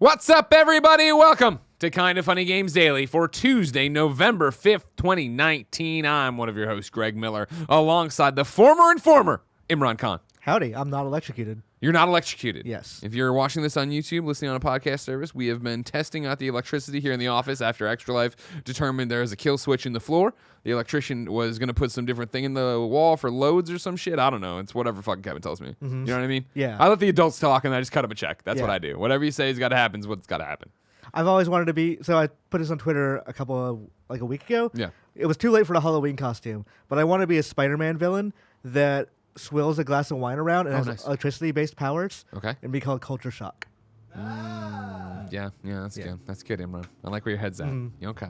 What's up, everybody? Welcome to Kinda Funny Games Daily for Tuesday, November 5th, 2019. I'm one of your hosts, Greg Miller, alongside the former informer, Imran Khan. Howdy, I'm not electrocuted. You're not electrocuted. Yes. If you're watching this on YouTube, listening on a podcast service, we have been testing out the electricity here in the office after Extra Life determined there is a kill switch in the floor. The electrician was going to put some different thing in the wall for loads or some shit. I don't know. It's whatever fucking Kevin tells me. You know what I mean? Yeah. I let the adults talk and I just cut him a check. That's what I do. Whatever you say has got to happen is what's got to happen. I've always wanted to be, so I put this on Twitter a week ago. Yeah. It was too late for the Halloween costume, but I want to be a Spider-Man villain that swills a glass of wine around and has nice. electricity-based powers. Okay. And be called Culture Shock. Yeah, that's good. That's good, Imran. I like where your head's at. Okay.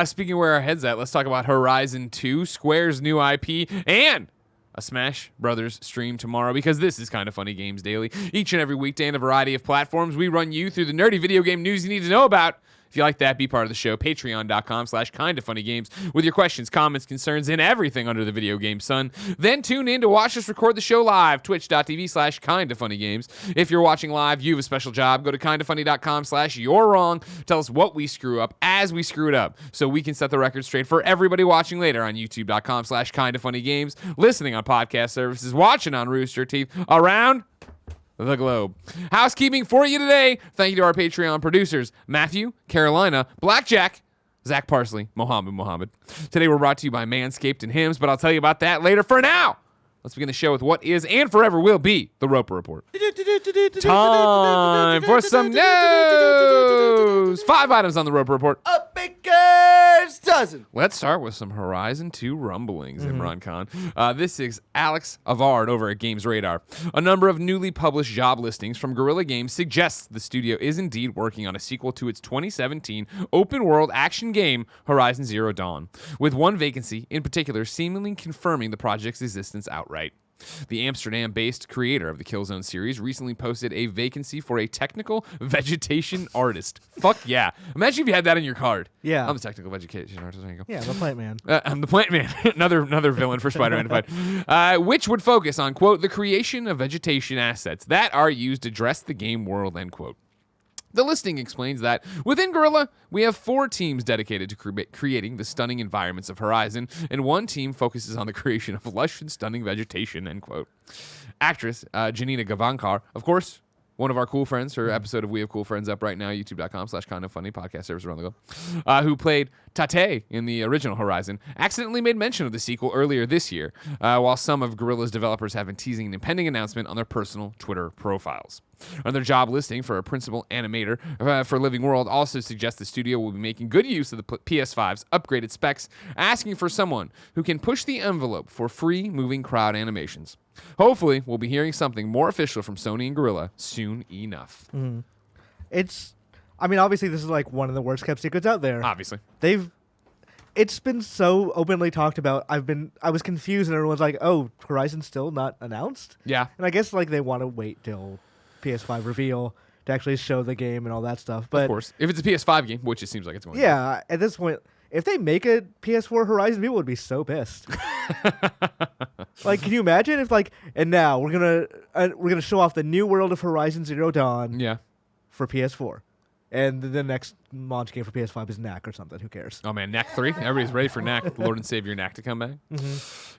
Speaking of where our head's at, let's talk about Horizon 2, Square's new IP, and a Smash Brothers stream tomorrow, because this is Kinda Funny Games Daily. Each and every weekday on a variety of platforms, we run you through the nerdy video game news you need to know about. If you like that, be part of the show. Patreon.com/kindafunnygames with your questions, comments, concerns, and everything under the video game sun. Then tune in to watch us record the show live. Twitch.tv/kindafunnygames. If you're watching live, you have a special job. Go to kindafunny.com/you're wrong. Tell us what we screw up as we screw it up, so we can set the record straight for everybody watching later on youtube.com/kindafunnygames, listening on podcast services, watching on Rooster Teeth around the globe. Housekeeping for you today. Thank you to our Patreon producers, Matthew, Carolina, Blackjack, Zach Parsley, Mohammed. Today we're brought to you by Manscaped and Hims, but I'll tell you about that later. For now, let's begin the show with what is and forever will be the Roper Report. Time for some news. 5 items on the Roper Report. A baker's dozen. Let's start with some Horizon 2 rumblings, Imran Khan. This is Alex Avard over at Games Radar. A number of newly published job listings from Guerrilla Games suggests the studio is indeed working on a sequel to its 2017 open-world action game, Horizon Zero Dawn, with one vacancy in particular seemingly confirming the project's existence outright. The Amsterdam-based creator of the Killzone series recently posted a vacancy for a technical vegetation artist. Fuck yeah. Imagine if you had that in your card. Yeah. I'm a technical vegetation artist. There you go. Yeah, the plant man. I'm the Plant Man, another villain for Spider-Man to fight, which would focus on, quote, the creation of vegetation assets that are used to dress the game world, end quote. The listing explains that within Guerrilla, we have 4 teams dedicated to creating the stunning environments of Horizon, and 1 team focuses on the creation of lush and stunning vegetation, end quote. Actress Janina Gavankar, of course, one of our cool friends, her episode of We Have Cool Friends up right now, youtube.com/kindafunny, podcast service around the globe, who played Tate in the original Horizon, accidentally made mention of the sequel earlier this year, while some of Guerrilla's developers have been teasing an impending announcement on their personal Twitter profiles. Another job listing for a principal animator for Living World also suggests the studio will be making good use of the PS5's upgraded specs, asking for someone who can push the envelope for free moving crowd animations. Hopefully, we'll be hearing something more official from Sony and Guerrilla soon enough. Obviously this is like one of the worst kept secrets out there. Obviously. It's been so openly talked about. I was confused and everyone's like, oh, Horizon's still not announced? Yeah. And I guess like they want to wait till PS5 reveal to actually show the game and all that stuff. But of course. If it's a PS5 game, which it seems like it's going to be. Yeah, at this point, if they make a PS4 Horizon, people would be so pissed. Like, can you imagine if and now we're gonna show off the new world of Horizon Zero Dawn for PS4. And the next launch game for PS5 is Knack or something. Who cares? Oh, man, Knack 3? Everybody's ready for Knack, the Lord and Savior Knack to come back.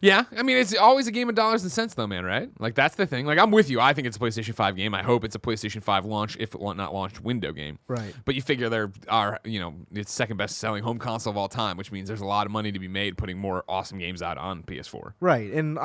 Yeah, it's always a game of dollars and cents, though, man, right? Like, that's the thing. Like, I'm with you. I think it's a PlayStation 5 game. I hope it's a PlayStation 5 launch, if not launched, window game. Right. But you figure there are, it's second best-selling home console of all time, which means there's a lot of money to be made putting more awesome games out on PS4. Right. And,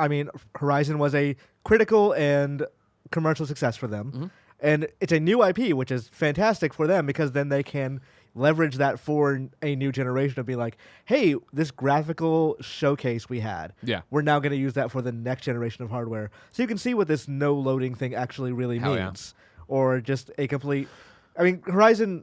Horizon was a critical and commercial success for them. And it's a new IP, which is fantastic for them because then they can leverage that for a new generation of being like, hey, this graphical showcase we had, we're now going to use that for the next generation of hardware. So you can see what this no loading thing actually really means. Or just a complete... Horizon,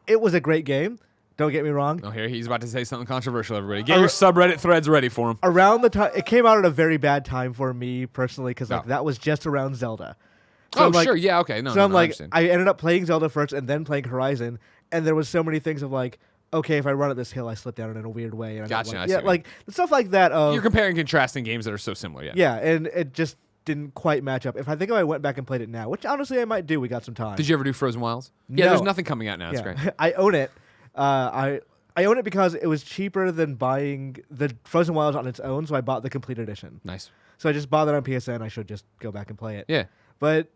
it was a great game. Don't get me wrong. Oh, here he's about to say something controversial, everybody. Get your subreddit threads ready for him. Around the time... It came out at a very bad time for me personally because that was just around Zelda. So sure. Yeah, okay. I ended up playing Zelda first and then playing Horizon, and there was so many things of okay, if I run up this hill, I slip down in a weird way. And gotcha. stuff like that. You're comparing and contrasting games that are so similar, Yeah, and it just didn't quite match up. If I went back and played it now, which honestly I might do, we got some time. Did you ever do Frozen Wilds? No. Yeah, there's nothing coming out now. It's great. I own it. I own it because it was cheaper than buying the Frozen Wilds on its own, so I bought the complete edition. Nice. So I just bought that on PSN. I should just go back and play it. Yeah. But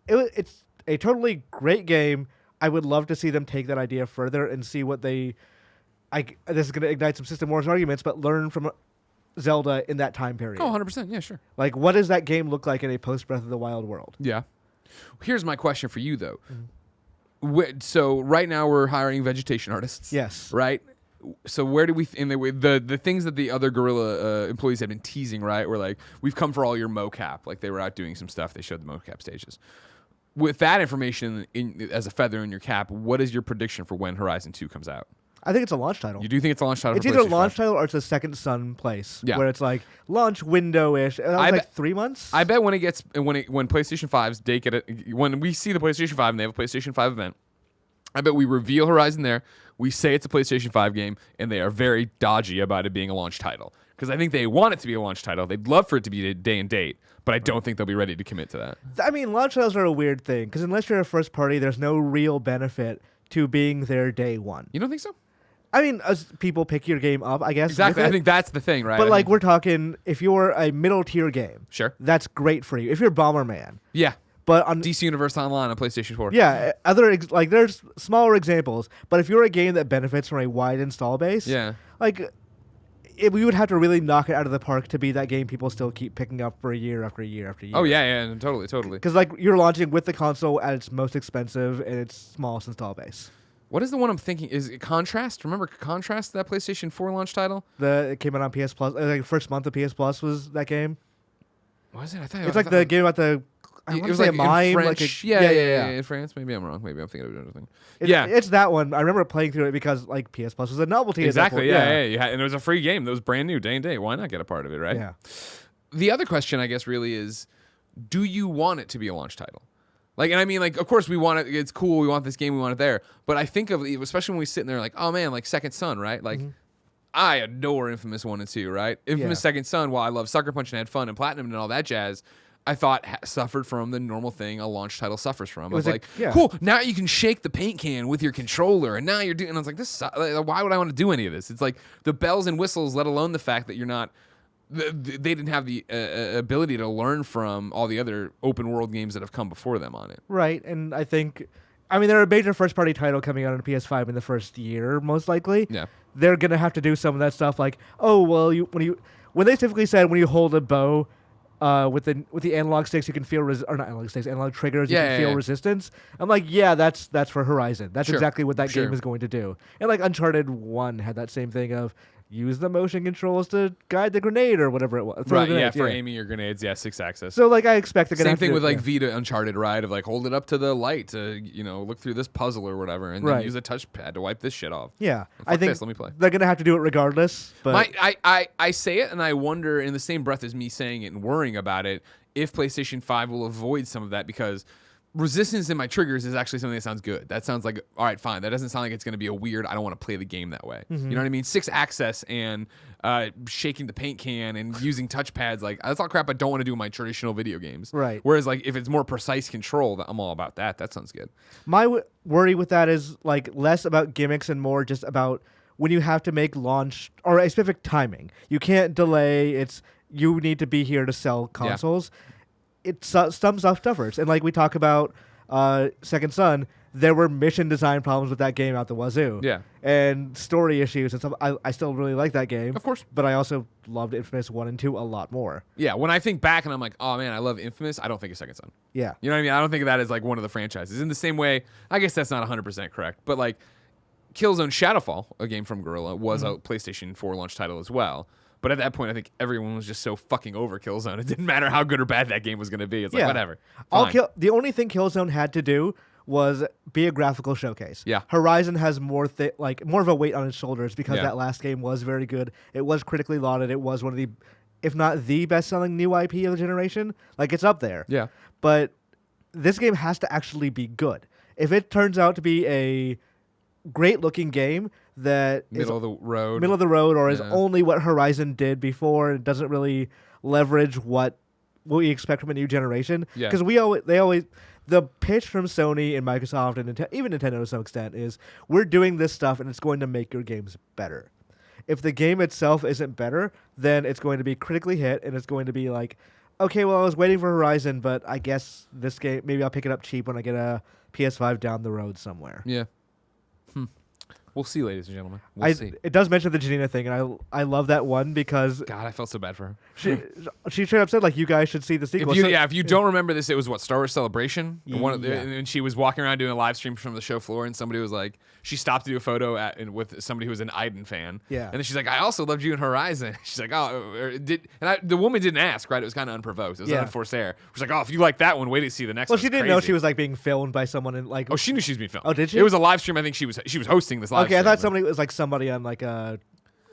it's a totally great game. I would love to see them take that idea further and see what they... this is going to ignite some System Wars arguments, but learn from Zelda in that time period. Oh, 100%. Yeah, sure. Like, what does that game look like in a post-Breath of the Wild world? Yeah. Here's my question for you, though. So right now we're hiring vegetation artists. Yes. Right? So where do we... the things that the other Guerrilla employees have been teasing, right? Were like, we've come for all your mocap. Like, they were out doing some stuff. They showed the mocap stages. With that information as a feather in your cap, what is your prediction for when Horizon 2 comes out? I think it's a launch title. You do think it's a launch title? It's for either a PlayStation launch 5? title or it's a Second Son place. Yeah. Where it's like launch window-ish. That was like 3 months? I bet when PlayStation 5's when we see the PlayStation 5 and they have a PlayStation 5 event, I bet we reveal Horizon there, we say it's a PlayStation 5 game, and they are very dodgy about it being a launch title. Because I think they want it to be a launch title. They'd love for it to be a day and date, but I don't think they'll be ready to commit to that. I mean, launch titles are a weird thing, because unless you're a first party, there's no real benefit to being there day one. You don't think so? I mean, as people pick your game up, I guess. Exactly. I think that's the thing, right? But we're talking, if you're a middle tier game, Sure. that's great for you. If you're Bomberman, Yeah. but on DC Universe Online on PlayStation 4. yeah, there's smaller examples. But if you're a game that benefits from a wide install base, Yeah. we would have to really knock it out of the park to be that game people still keep picking up for year after year after year. Oh, yeah, totally. Because you're launching with the console at its most expensive and its smallest install base. What is the one I'm thinking? Is it Contrast? Remember Contrast, that PlayStation 4 launch title? It came out on PS Plus. First month of PS Plus was that game. Was it? I thought It's the game about the... I It want was to say like a mime. in French. Yeah. In France? Maybe I'm wrong. Maybe I'm thinking of another thing. It's that one. I remember playing through it because PS Plus was a novelty. Exactly. At that point. Yeah. And it was a free game that was brand new, day and day. Why not get a part of it, right? Yeah. The other question, I guess, really is, do you want it to be a launch title? Of course we want it. It's cool. We want this game. We want it there. But I think of, especially when we sit in there like, oh man, like Second Son, right? Like, I adore Infamous 1 and 2, right? Infamous Second Son, while I love Sucker Punch and had fun and Platinum and all that jazz, I thought suffered from the normal thing a launch title suffers from. I was like, cool, now you can shake the paint can with your controller, and now you're doing. And I was like, why would I want to do any of this? It's like the bells and whistles, let alone the fact that you're not. They didn't have the ability to learn from all the other open world games that have come before them on it. Right, and I think, they're a major first party title coming out on PS5 in the first year, most likely. Yeah, they're gonna have to do some of that stuff, like, oh well, when they typically said when you hold a bow. With the analog sticks, you can feel analog triggers. You can feel resistance. I'm like, that's for Horizon. That's exactly what that game is going to do. And Uncharted 1 had that same thing of use the motion controls to guide the grenade or whatever it was. Right, for aiming your grenades, 6 axis. So I expect they're gonna same thing with Vita Uncharted, right? Of hold it up to the light to look through this puzzle or whatever, and then use a touchpad to wipe this shit off. Yeah, I think let me play. They're gonna have to do it regardless. But I say it and I wonder in the same breath as me saying it and worrying about it if PlayStation 5 will avoid some of that, because resistance in my triggers is actually something that sounds good. That sounds like, all right, fine. That doesn't sound like it's going to be a weird, I don't want to play the game that way. You know what I mean? 6 access and shaking the paint can and using touchpads, that's all crap I don't want to do in my traditional video games. Right. Whereas, if it's more precise control, I'm all about that. That sounds good. My worry with that is, less about gimmicks and more just about when you have to make launch or a specific timing. You can't delay. You need to be here to sell consoles. Yeah. Some stuff suffers. And we talk about Second Son, there were mission design problems with that game out the wazoo. Yeah. And story issues and stuff. I still really like that game. Of course. But I also loved Infamous 1 and 2 a lot more. Yeah, when I think back and I'm like, oh man, I love Infamous, I don't think of Second Son. Yeah. You know what I mean? I don't think of that as one of the franchises. In the same way, I guess that's not 100% correct, but Killzone Shadowfall, a game from Guerrilla, was a PlayStation 4 launch title as well. But at that point, I think everyone was just so fucking over Killzone. It didn't matter how good or bad that game was going to be. It's whatever. The only thing Killzone had to do was be a graphical showcase. Yeah. Horizon has more of a weight on its shoulders because that last game was very good. It was critically lauded. It was one of the, if not the best-selling new IP of the generation. It's up there. Yeah. But this game has to actually be good. If it turns out to be a great-looking game that middle of the road or is only what Horizon did before and doesn't really leverage what what we expect from a new generation. Yeah. Because the pitch from Sony and Microsoft and even Nintendo to some extent is we're doing this stuff and it's going to make your games better. If the game itself isn't better, then it's going to be critically hit and it's going to be like, okay, well, I was waiting for Horizon, but I guess this game, maybe I'll pick it up cheap when I get a PS5 down the road somewhere. Yeah. We'll see, ladies and gentlemen. We'll see. It does mention the Janina thing, and I love that one because God, I felt so bad for her. she straight up said, like, you guys should see the sequel. If you don't remember this, it was what, Star Wars Celebration? Yeah. And she was walking around doing a live stream from the show floor, and somebody was like, she stopped to do a photo with somebody who was an Aiden fan. Yeah. And then she's like, I also loved you in Horizon. She's like, the woman didn't ask, right? It was kind of unprovoked. It was unenforced air. She's like, oh, if you like that one, wait to see the next one. Well, she didn't know she was like being filmed by someone in like. Oh, she knew she was being filmed. Oh, did she? It was a live stream. I think she was hosting this live stream. Okay, I thought somebody was like somebody on like a,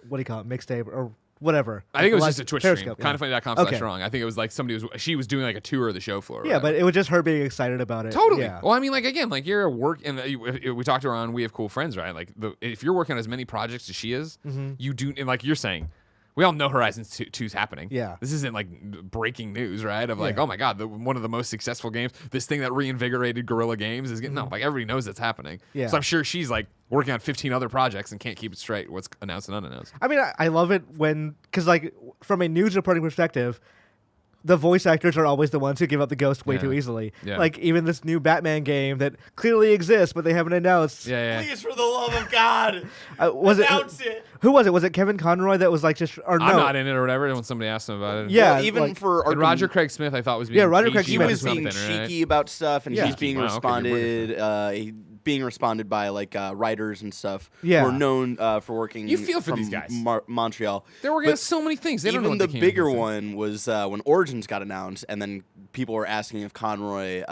what do you call it, mixtape or whatever. I think it was just a Twitch stream. Periscope, Kindoffunny.com/wrong. I think it was like she was doing like a tour of the show floor. Yeah, but it was just her being excited about it. Totally. Yeah. Well, I mean, like, again, like, you're a work, and we talked to her on We Have Cool Friends, right? Like, if you're working on as many projects as she is, you do, and like you're saying, we all know Horizon 2's happening. Yeah. This isn't like breaking news, right? Of like, oh my God, one of the most successful games, this thing that reinvigorated Guerrilla Games is getting, no, like, everybody knows it's happening. Yeah. So I'm sure she's like working on 15 other projects and can't keep it straight what's announced and unannounced. I mean, I love it because, like, from a news reporting perspective, the voice actors are always the ones who give up the ghost way too easily. Yeah. Like, even this new Batman game that clearly exists, but they haven't announced. Yeah. Please, for the love of God, announce it. Who was it? Was it Kevin Conroy that was like just, or no? I'm not in it or whatever when somebody asked him about it. Yeah. Well, even like, for And Roger Craig Smith, I thought was being Roger Craig he Smith was being cheeky about stuff, and he's being being responded by like writers and stuff who are known for working. You feel for these guys. Montreal. They're working on so many things. They don't know Even what the they can bigger do. one was when Origins got announced, and then people were asking if Conroy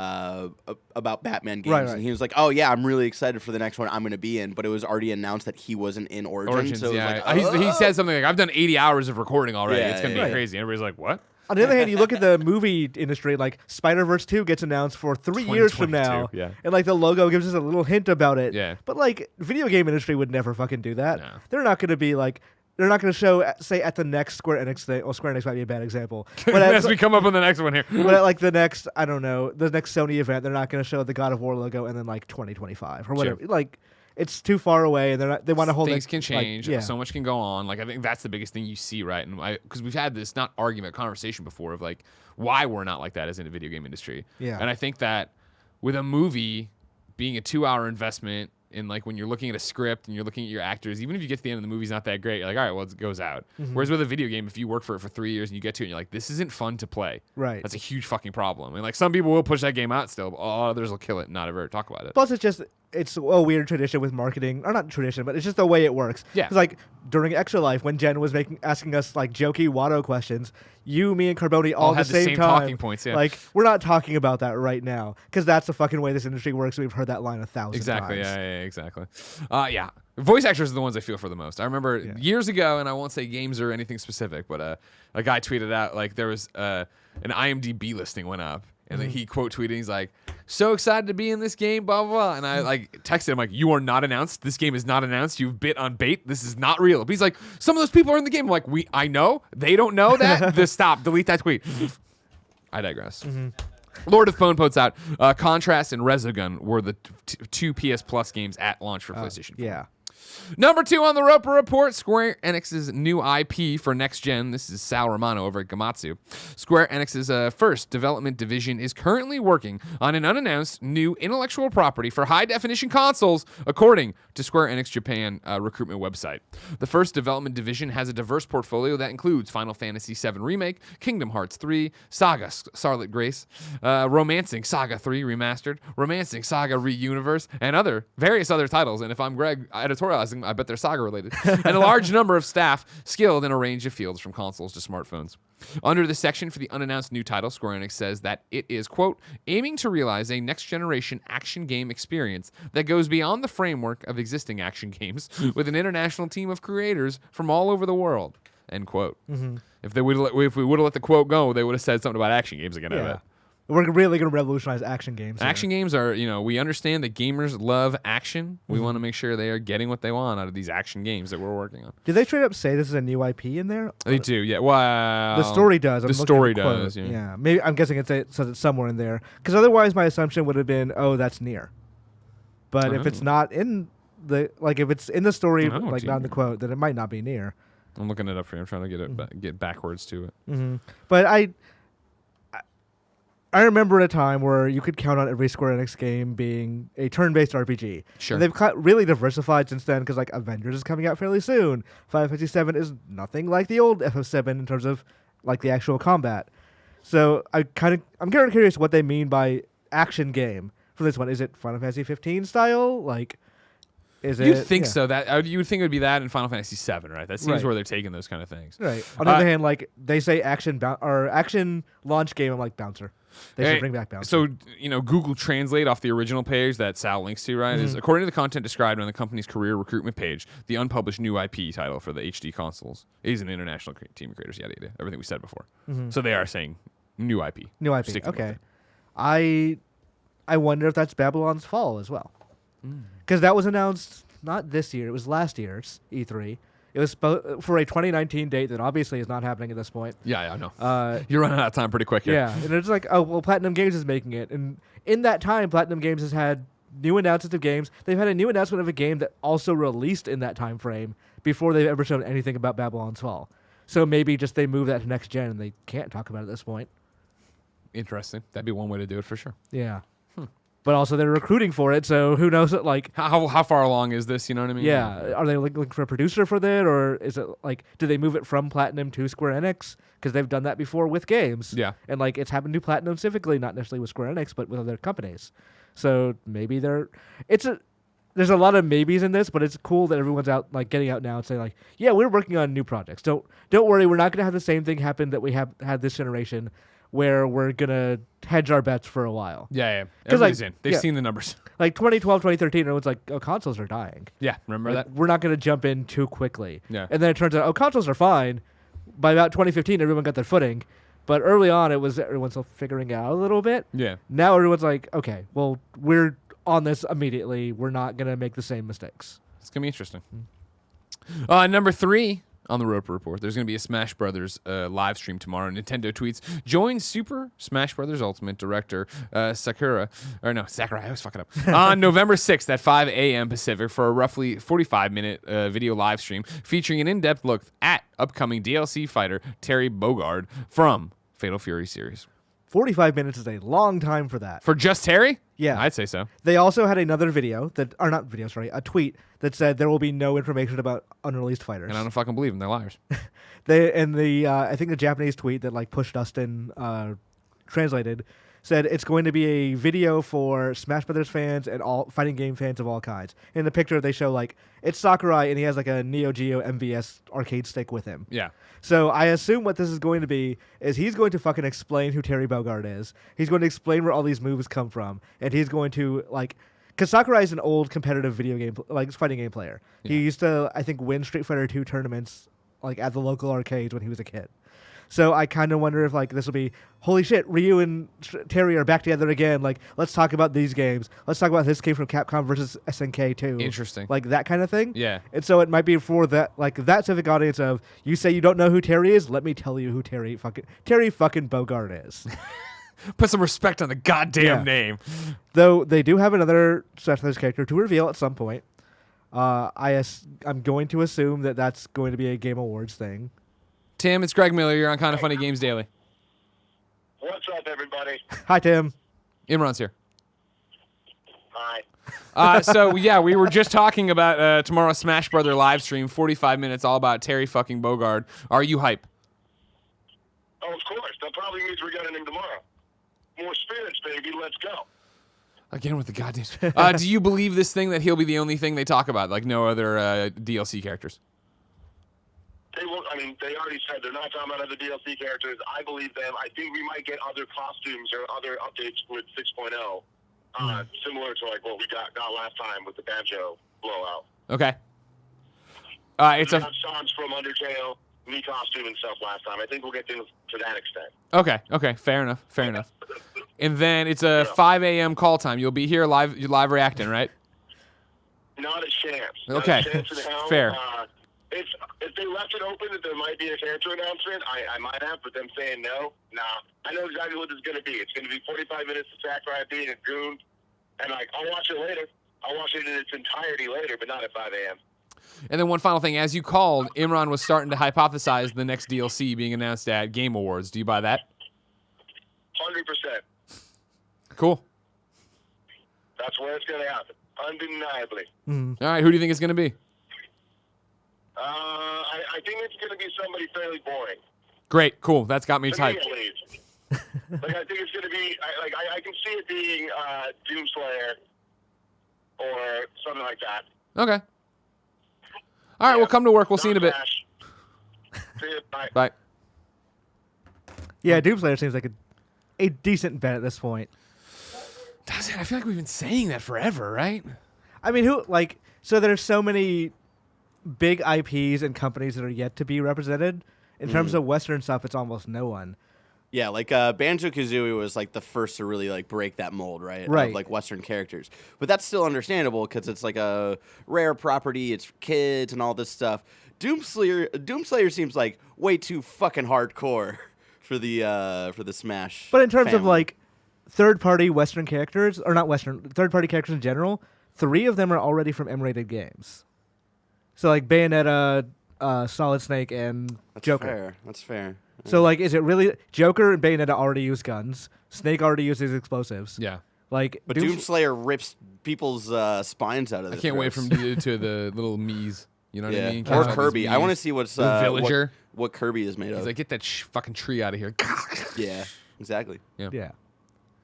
about Batman games, Right. and he was like, "Oh yeah, I'm really excited for the next one I'm going to be in." But it was already announced that he wasn't in Origins. So it was like, he said something like, "I've done 80 hours of recording already. Yeah, it's gonna be yeah. crazy." And everybody's like, "What?" On the other hand, you look at the movie industry, like Spider-Verse 2 gets announced for 3 years from now. 2022, yeah. And like the logo gives us a little hint about it. Yeah. But like video game industry would never fucking do that. No. They're not going to be like, they're not going to show, say, at the next Square Enix thing. Well, Square Enix might be a bad example. But As we come up on the next one here. but at like the next, I don't know, the next Sony event, they're not going to show the God of War logo and then like 2025 or whatever. Sure. Like, it's too far away, and they want to hold Things it, can change. Like, So much can go on. Like, I think that's the biggest thing you see, right? And because we've had this not argument, conversation before of like why we're not like that as in the video game industry. Yeah. And I think that with a movie being a 2-hour investment, and like when you're looking at a script and you're looking at your actors, even if you get to the end of the movie's not that great, you're like, all right, well, it goes out. Whereas with a video game, if you work for it for 3 years and you get to it and you're like, this isn't fun to play. Right. That's a huge fucking problem. And like some people will push that game out still, but others will kill it and not ever talk about it. Plus, it's a weird tradition with marketing, or not tradition, but it's just the way it works. Yeah. It's like during Extra Life when Jen was asking us like jokey Watto questions, you, me, and Carboni all had at the same time. talking points, yeah. Like, we're not talking about that right now because that's the fucking way this industry works. We've heard that line 1,000 Exactly. times. Yeah, exactly. Yeah. Voice actors are the ones I feel for the most. I remember years ago, and I won't say games or anything specific, but a guy tweeted out like there was an IMDb listing went up, and then he quote tweeted, he's like, "So excited to be in this game, blah blah blah." And I like texted him like, "You are not announced. This game is not announced. You've bit on bait. This is not real." But he's like, "Some of those people are in the game." I'm like, I know. They don't know that. Just stop. Delete that tweet. I digress. Lord of Phone puts out Contrast and Resogun were the two PS Plus games at launch for PlayStation 4. Yeah. Number 2 on the Roper Report, Square Enix's new IP for next gen. This is Sal Romano over at Gamatsu. Square Enix's first development division is currently working on an unannounced new intellectual property for high-definition consoles, according to Square Enix Japan recruitment website. The first development division has a diverse portfolio that includes Final Fantasy VII Remake, Kingdom Hearts 3, Saga Scarlet Grace, Romancing Saga 3 Remastered, Romancing Saga Re-Universe, and various other titles. And if I'm Greg editorializing, I bet they're Saga related. And a large number of staff skilled in a range of fields from consoles to smartphones. Under the section for the unannounced new title, Square Enix says that it is, quote, aiming to realize a next-generation action game experience that goes beyond the framework of existing action games with an international team of creators from all over the world, end quote. If we would have let the quote go, they would have said something about action games again, I bet. We're really going to revolutionize action games. Action games are, we understand that gamers love action. We want to make sure they are getting what they want out of these action games that we're working on. Did they straight up say this is a new IP in there? They do, yeah. Well, the story does. The story does, yeah. Maybe I'm guessing it's somewhere in there. Because otherwise, my assumption would have been, oh, that's Nier. But if it's not in if it's in the story, not in the quote, then it might not be Nier. I'm looking it up for you. I'm trying to get backwards to it. Mm-hmm. But I remember a time where you could count on every Square Enix game being a turn-based RPG. Sure. And they've really diversified since then because Avengers is coming out fairly soon. Final Fantasy VII is nothing like the old FF7 in terms of the actual combat. So I'm kind of curious what they mean by action game for this one. Is it Final Fantasy 15 style? You'd think so. That you would think it would be that in Final Fantasy VII, right? That seems where they're taking those kind of things. Right. On the other hand, they say action launch game, I'm like bouncer. They should bring back bouncer. So Google Translate off the original page that Sal links to, right? Is according to the content described on the company's career recruitment page, the unpublished new IP title for the HD consoles is an international team of creators. Yada yada. Everything we said before. So they are saying new IP. New IP. Okay. I wonder if that's Babylon's Fall as well. Because that was announced not this year, it was last year's E3. It was for a 2019 date that obviously is not happening at this point. Yeah, I know. You're running out of time pretty quick here. Yeah, and it's Platinum Games is making it. And in that time, Platinum Games has had new announcements of games. They've had a new announcement of a game that also released in that time frame before they've ever shown anything about Babylon's Fall. So maybe just they move that to next gen and they can't talk about it at this point. Interesting. That'd be one way to do it for sure. Yeah. But also they're recruiting for it, so who knows? How far along is this? You know what I mean? Yeah. Are they looking for a producer for that, or is it do they move it from Platinum to Square Enix? Because they've done that before with games. Yeah. And it's happened to Platinum specifically, not necessarily with Square Enix, but with other companies. So maybe there's a lot of maybes in this, but it's cool that everyone's out getting out now and saying yeah, we're working on new projects. Don't worry, we're not going to have the same thing happen that we have had this generation, where we're going to hedge our bets for a while. Yeah. Everybody's in. They've seen the numbers. 2012, 2013, everyone's consoles are dying. Yeah, remember that? We're not going to jump in too quickly. Yeah. And then it turns out, consoles are fine. By about 2015, everyone got their footing. But early on, everyone's still figuring it out a little bit. Yeah. Now everyone's okay, well, we're on this immediately. We're not going to make the same mistakes. It's going to be interesting. Number 3. On the Roper Report, there's going to be a Smash Brothers live stream tomorrow. Nintendo tweets, join Super Smash Brothers Ultimate director Sakurai, I always fuck it up, on November 6th at 5 a.m. Pacific for a roughly 45-minute video live stream featuring an in-depth look at upcoming DLC fighter Terry Bogard from Fatal Fury series. 45 minutes is a long time for that. For just Terry? Yeah. I'd say so. They also had another a tweet that said there will be no information about unreleased fighters. And I don't fucking believe them. They're liars. I think the Japanese tweet that Push Dustin translated said it's going to be a video for Smash Brothers fans and all fighting game fans of all kinds. In the picture, they show it's Sakurai and he has a Neo Geo MVS arcade stick with him. Yeah. So I assume what this is going to be is he's going to fucking explain who Terry Bogard is. He's going to explain where all these moves come from, and he's going to because Sakurai is an old competitive video game fighting game player. Yeah. He used to win Street Fighter 2 tournaments at the local arcades when he was a kid. So I kind of wonder if this will be, holy shit, Ryu and Terry are back together again. Let's talk about these games. Let's talk about this game from Capcom versus SNK 2. Interesting. That kind of thing. Yeah. And so it might be for that that civic audience of, you say you don't know who Terry is? Let me tell you who Terry fucking Bogard is. Put some respect on the goddamn name. Though they do have another Smash Brothers character to reveal at some point. I'm going to assume that that's going to be a Game Awards thing. Tim, it's Greg Miller. You're on Kind of Funny Games Daily. What's up, everybody? Hi, Tim. Imran's here. Hi. We were just talking about tomorrow's Smash Brother live stream, 45 minutes, all about Terry fucking Bogard. Are you hype? Oh, of course. That probably means we're getting him tomorrow. More spirits, baby. Let's go. Again with the goddamn... do you believe this thing that he'll be the only thing they talk about, no other DLC characters? They won't. They already said they're not talking about other DLC characters. I believe them. I think we might get other costumes or other updates with 6.0, similar to what we got last time with the banjo blowout. Okay. We got songs from Undertale, new costume and stuff last time. I think we'll get things to that extent. Okay. Fair enough. And then it's a 5 a.m. call time. You'll be here live reacting, right? Not a chance. Okay. Not a chance in hell. Fair. If they left it open that there might be a character announcement, I might have, but them saying no, nah. I know exactly what it's going to be. It's going to be 45 minutes of Sakurai being a goon, and I'll watch it later. I'll watch it in its entirety later, but not at 5 a.m. And then one final thing. As you called, Imran was starting to hypothesize the next DLC being announced at Game Awards. Do you buy that? 100%. Cool. That's where it's going to happen, undeniably. All right, who do you think it's going to be? I think it's going to be somebody fairly boring. Great, cool. That's got me typed. I think it's going to be, I can see it being Doomslayer or something like that. Okay. All right, we'll come to work. We'll see you in a bit. See you. Bye. Bye. Yeah, Doomslayer seems like a decent bet at this point. Does it? I feel like we've been saying that forever, right? I mean, so there's so many big IPs and companies that are yet to be represented. In terms of Western stuff, it's almost no one. Yeah, Banjo-Kazooie was like the first to really like break that mold, right? Right. Of like Western characters. But that's still understandable because it's like a rare property, it's for kids and all this stuff. Doomslayer seems like way too fucking hardcore for the Smash. But in terms of family. like third-party Western characters, or not Western, third-party characters in general, 3 of them are already from M-rated games. So like Bayonetta, Solid Snake, and Joker. That's fair. So like, is it really Joker and Bayonetta already use guns? Snake already uses explosives. Yeah. Like, But Doomslayer rips people's spines out of I their can't wait for throats. him to the little Mies. You know what I mean? Or Catch all Kirby. these I want to Mies. see what's The villager. what Kirby is made He's of. like, get that fucking tree out of here. Yeah, exactly. yeah,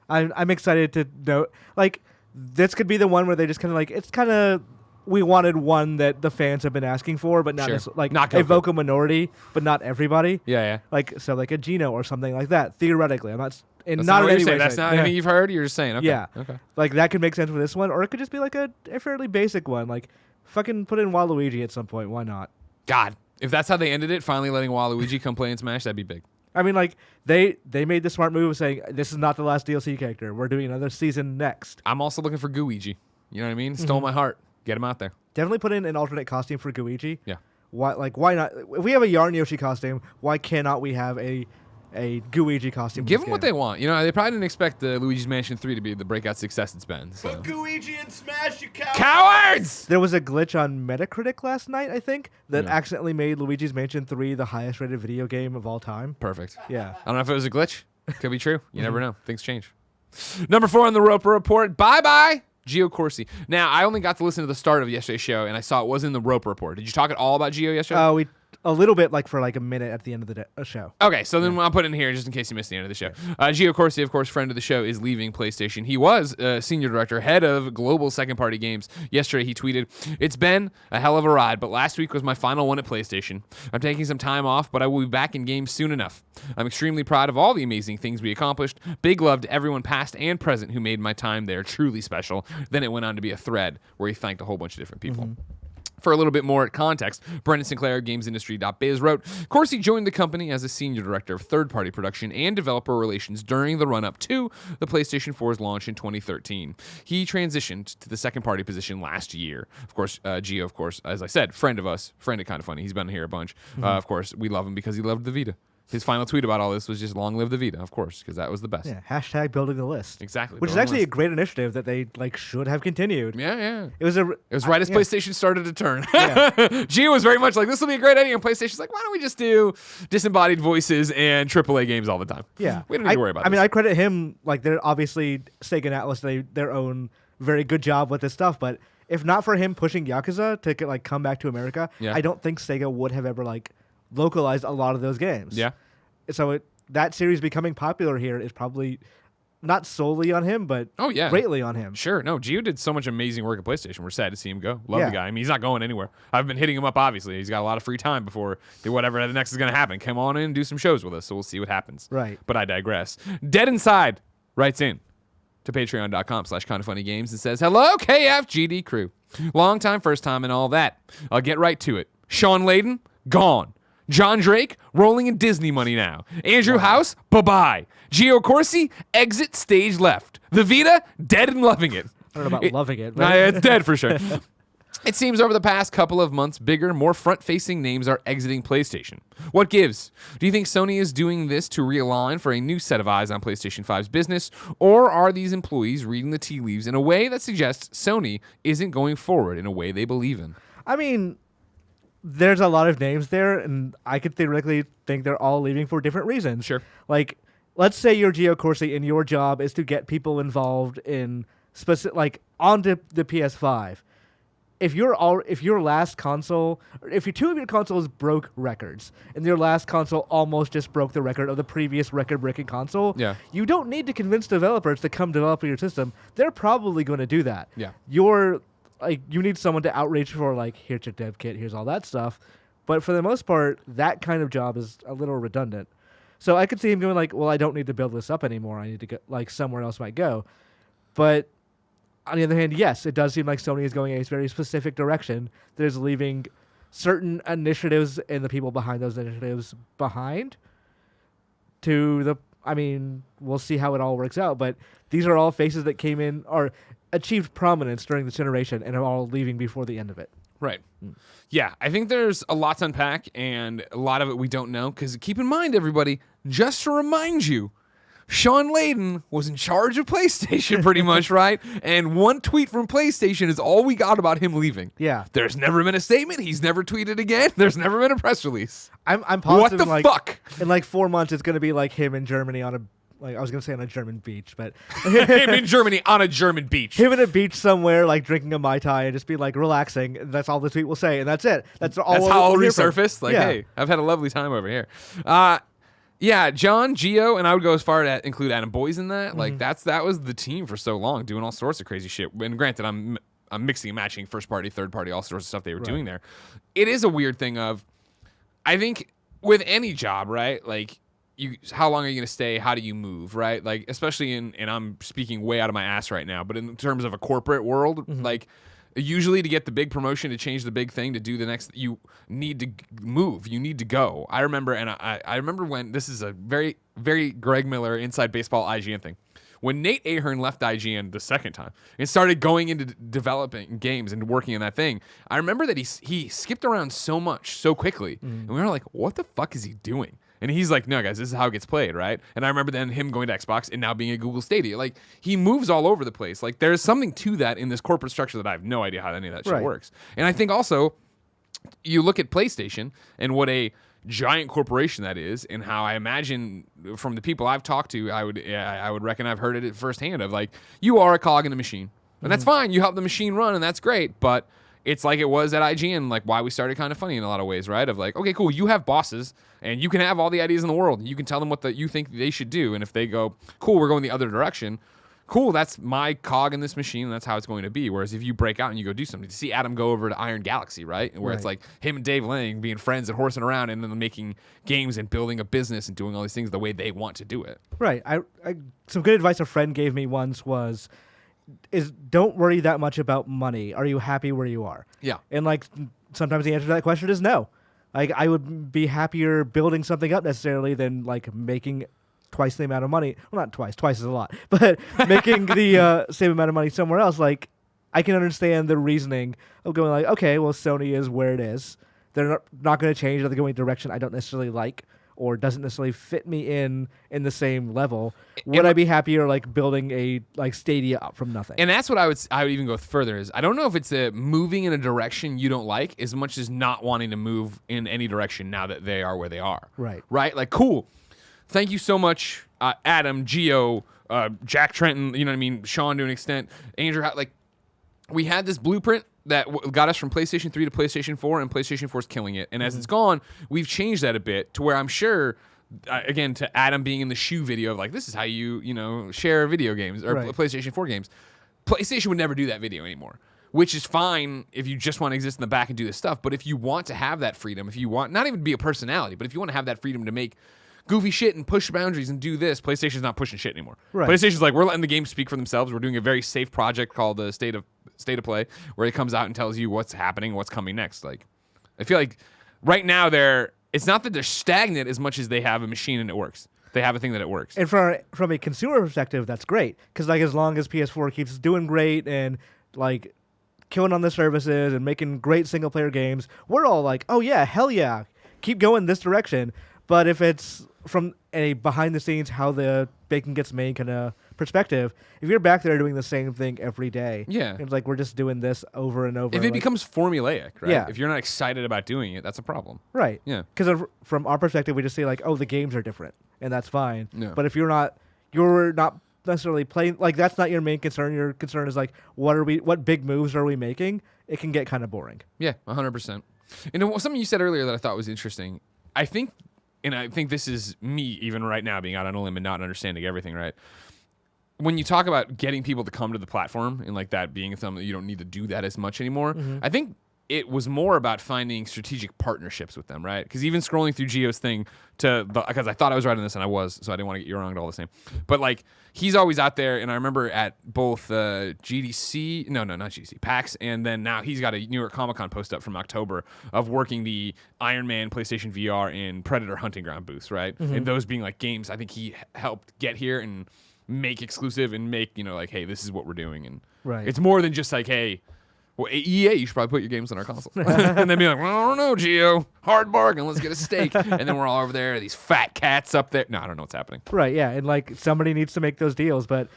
I'm excited to know. Like, this could be the one where they just kind of like, it's kind of, we wanted one that the fans have been asking for, but not Sure. like Not a Goku. vocal minority, but not everybody. Yeah. Like, so like a Geno or something like that. Theoretically, I'm not. And That's not not what in you're any saying. way That's saying- not anything you've heard. You're just saying. Okay. Yeah. Okay. Like, that could make sense for this one, or it could just be like a fairly basic one. Like, fucking put in Waluigi at some point. Why not? God, if that's how they ended it, finally letting Waluigi come play in Smash, that'd be big. I mean, like, they made the smart move of saying, this is not the last DLC character. We're doing another season next. I'm also looking for Gooigi. You know what I mean? Stole my heart. Get him out there. Definitely put in an alternate costume for Gooigi. Yeah. Why not? If we have a Yarn Yoshi costume, why cannot we have a Gooigi costume? Give them what they want. You know, they probably didn't expect the Luigi's Mansion 3 to be the breakout success it's been. So. Put Gooigi in Smash, you cowards! Cowards! There was a glitch on Metacritic last night, I think, that Yeah. accidentally made Luigi's Mansion 3 the highest rated video game of all time. Perfect. Yeah. I don't know if it was a glitch. Could be true. You never know. Things change. Number 4 on the Roper Report. Bye-bye, Gio Corsi. Now, I only got to listen to the start of yesterday's show, and I saw it was in the Roper Report. Did you talk at all about Gio yesterday? We a little bit, like for like a minute at the end of the show. Okay, so then I'll put it in here just in case you missed the end of the show. Gio Corsi, of course, friend of the show, is leaving PlayStation. He was senior director, head of global second-party games. Yesterday, he tweeted, "It's been a hell of a ride, but last week was my final one at PlayStation. I'm taking some time off, but I will be back in games soon enough. I'm extremely proud of all the amazing things we accomplished. Big love to everyone past and present who made my time there truly special." Then it went on to be a thread where he thanked a whole bunch of different people. For a little bit more context, Brendan Sinclair, GamesIndustry.biz, wrote, Corsi joined the company as a senior director of third-party production and developer relations during the run-up to the PlayStation 4's launch in 2013. He transitioned to the second-party position last year. Of course, Gio, of course, as I said, friend of us, friend of Kind of Funny. He's been here a bunch. Of course, we love him because he loved the Vita. His final tweet about all this was just long live the Vita, of course, because that was the best. Yeah. Hashtag building the list. Exactly. Which is building actually the a great initiative that they like should have continued. Yeah. It was It was right as yeah. PlayStation started to turn. Yeah. Gio was very much like, this will be a great idea. And PlayStation's like, why don't we just do disembodied voices and AAA games all the time? Yeah. We don't need to worry about I this. mean, I credit him, like, they're obviously, Sega and Atlas, their own very good job with this stuff, but if not for him pushing Yakuza to like come back to America, Yeah. I don't think Sega would have ever like localized a lot of those games. Yeah. So that series becoming popular here is probably not solely on him, but Oh, yeah. greatly on him. Sure. No, Gio did so much amazing work at PlayStation. We're sad to see him go. Love Yeah. the guy. I mean, he's not going anywhere. I've been hitting him up, obviously. He's got a lot of free time before whatever the next is going to happen. Come on in and do some shows with us, so we'll see what happens. Right. But I digress. DedNcyde writes in to patreon.com/kindoffunnygames and says, "Hello, KFGD crew. Long time, first time, and all that. I'll get right to it. Sean Layden, gone. John Drake, rolling in Disney money now. Andrew House, bye-bye. Gio Corsi, exit stage left. The Vita, dead and loving it. I don't know about loving it. Nah, But it's dead for sure. It seems over the past couple of months, bigger, more front-facing names are exiting PlayStation. What gives? Do you think Sony is doing this to realign for a new set of eyes on PlayStation 5's business, or are these employees reading the tea leaves in a way that suggests Sony isn't going forward in a way they believe in? I mean, there's a lot of names there, and I could theoretically think they're all leaving for different reasons. Sure. Like, let's say you're Gio Corsi and your job is to get people involved in onto the PS5. If your last console, if your two of your consoles broke records, and your last console almost just broke the record of the previous record-breaking console, Yeah. you don't need to convince developers to come develop your system. They're probably going to do that. Yeah. You need someone to outreach for, here's your dev kit, here's all that stuff. But for the most part, that kind of job is a little redundant. So I could see him going well, I don't need to build this up anymore. I need to go, somewhere else might go. But on the other hand, yes, it does seem like Sony is going a very specific direction that is leaving certain initiatives and the people behind those initiatives behind. We'll see how it all works out, but these are all faces that came in or achieved prominence during this generation and are all leaving before the end of it. Right. Yeah, I think there's a lot to unpack, and a lot of it we don't know, because keep in mind, everybody, just to remind you, Sean Layden was in charge of PlayStation pretty much, right? And one tweet from PlayStation is all we got about him leaving. Yeah. There's never been a statement. He's never tweeted again. There's never been a press release. I'm positive What the fuck? In 4 months, it's going to be like him in Germany on I was going to say on a German beach, but Him in Germany on a German beach. him at a beach somewhere, drinking a Mai Tai and just be relaxing. That's all the tweet will say, and that's it. That's all. That's how I'll we'll hear from. resurface. Yeah. Hey, I've had a lovely time over here. Yeah, John, Gio, and I would go as far to include Adam Boyes in that. That was the team for so long, doing all sorts of crazy shit. And granted, I'm mixing and matching first party, third party, all sorts of stuff they were doing there. It is a weird thing of, I think with any job, right? How long are you going to stay? How do you move, right? Especially and I'm speaking way out of my ass right now, but in terms of a corporate world, usually to get the big promotion, to change the big thing, to do the next, you need to move. You need to go. I remember, and I remember when, this is a very, very Greg Miller inside baseball IGN thing. When Nate Ahern left IGN the second time and started going into developing games and working in that thing, I remember that he skipped around so much so quickly. And we were like, what the fuck is he doing? And he's like, no, guys, this is how it gets played, right? And I remember then him going to Xbox and now being at Google Stadia. He moves all over the place. There's something to that in this corporate structure that I have no idea how any of that shit works. And I think also, you look at PlayStation and what a giant corporation that is, and how I imagine from the people I've talked to, I would reckon I've heard it firsthand of you are a cog in the machine. And that's fine. You help the machine run, and that's great. But it's like it was at IGN, why we started Kind of Funny in a lot of ways, right? Of okay, cool, you have bosses, and you can have all the ideas in the world. You can tell them what you think they should do, and if they go, cool, we're going the other direction, cool, that's my cog in this machine, and that's how it's going to be. Whereas if you break out and you go do something, to see Adam go over to Iron Galaxy, right? Where it's him and Dave Lang being friends and horsing around and then making games and building a business and doing all these things the way they want to do it. Right. Some good advice a friend gave me once was, don't worry that much about money. Are you happy where you are? Yeah. And sometimes the answer to that question is no. I would be happier building something up necessarily than making twice the amount of money. Well, not twice. Twice is a lot. But making the same amount of money somewhere else. I can understand the reasoning of going okay, well, Sony is where it is. They're not going to change. They're going a direction I don't necessarily like or doesn't necessarily fit me in the same level. Would I be happier building a Stadia up from nothing? And that's what I would even go further is, I don't know if it's moving in a direction you don't like as much as not wanting to move in any direction now that they are where they are. Right. Right? Cool. Thank you so much, Adam, Gio, Jack Trenton, you know what I mean, Sean to an extent, Andrew, we had this blueprint that got us from PlayStation 3 to PlayStation 4, and PlayStation 4 is killing it. And as it's gone, we've changed that a bit to where I'm sure, again, to Adam being in the shoe video of this is how you share video games or PlayStation 4 games. PlayStation would never do that video anymore, which is fine if you just want to exist in the back and do this stuff. But if you want to have that freedom, if you want not even be a personality, but if you want to have that freedom to make goofy shit and push boundaries and do this, PlayStation's not pushing shit anymore. Right. PlayStation's we're letting the games speak for themselves. We're doing a very safe project called the State of Play, where it comes out and tells you what's happening, what's coming next. I feel like right now they're it's not that they're stagnant as much as they have a machine and it works. They have a thing that it works. And from a consumer perspective, that's great. Because like as long as PS4 keeps doing great and like killing on the services and making great single player games, we're all like, oh yeah, hell yeah, keep going this direction. But if it's from a behind the scenes how the bacon gets made kind of perspective, if you're back there doing the same thing every day, it's like we're just doing this over and over. If it becomes formulaic, right? Yeah. If you're not excited about doing it, that's a problem. Right. Yeah. Because from our perspective, we just say like, oh, the games are different, and that's fine. Yeah. But if you're not necessarily playing, like that's not your main concern. Your concern is like, what big moves are we making? It can get kind of boring. Yeah, 100%. And something you said earlier that I thought was interesting. I think this is me even right now being out on a limb and not understanding everything, right? When you talk about getting people to come to the platform and like that being something that you don't need to do that as much anymore, I think it was more about finding strategic partnerships with them, right? Because even scrolling through Gio's thing because I thought I was right on this and I was, so I didn't want to get you wrong at all the same. But like he's always out there, and I remember at both GDC, not GDC, PAX, and then now he's got a New York Comic Con post up from October of working the Iron Man, PlayStation VR, and Predator Hunting Ground booths, right? And those being like games I think he helped get here and make exclusive and make, like, hey, this is what we're doing. And it's more than just like, hey, well, EA, you should probably put your games on our console. And then be like, well, I don't know, Gio. Hard bargain. Let's get a steak. And then we're all over there. These fat cats up there. No, I don't know what's happening. Right, yeah. And, like, somebody needs to make those deals. But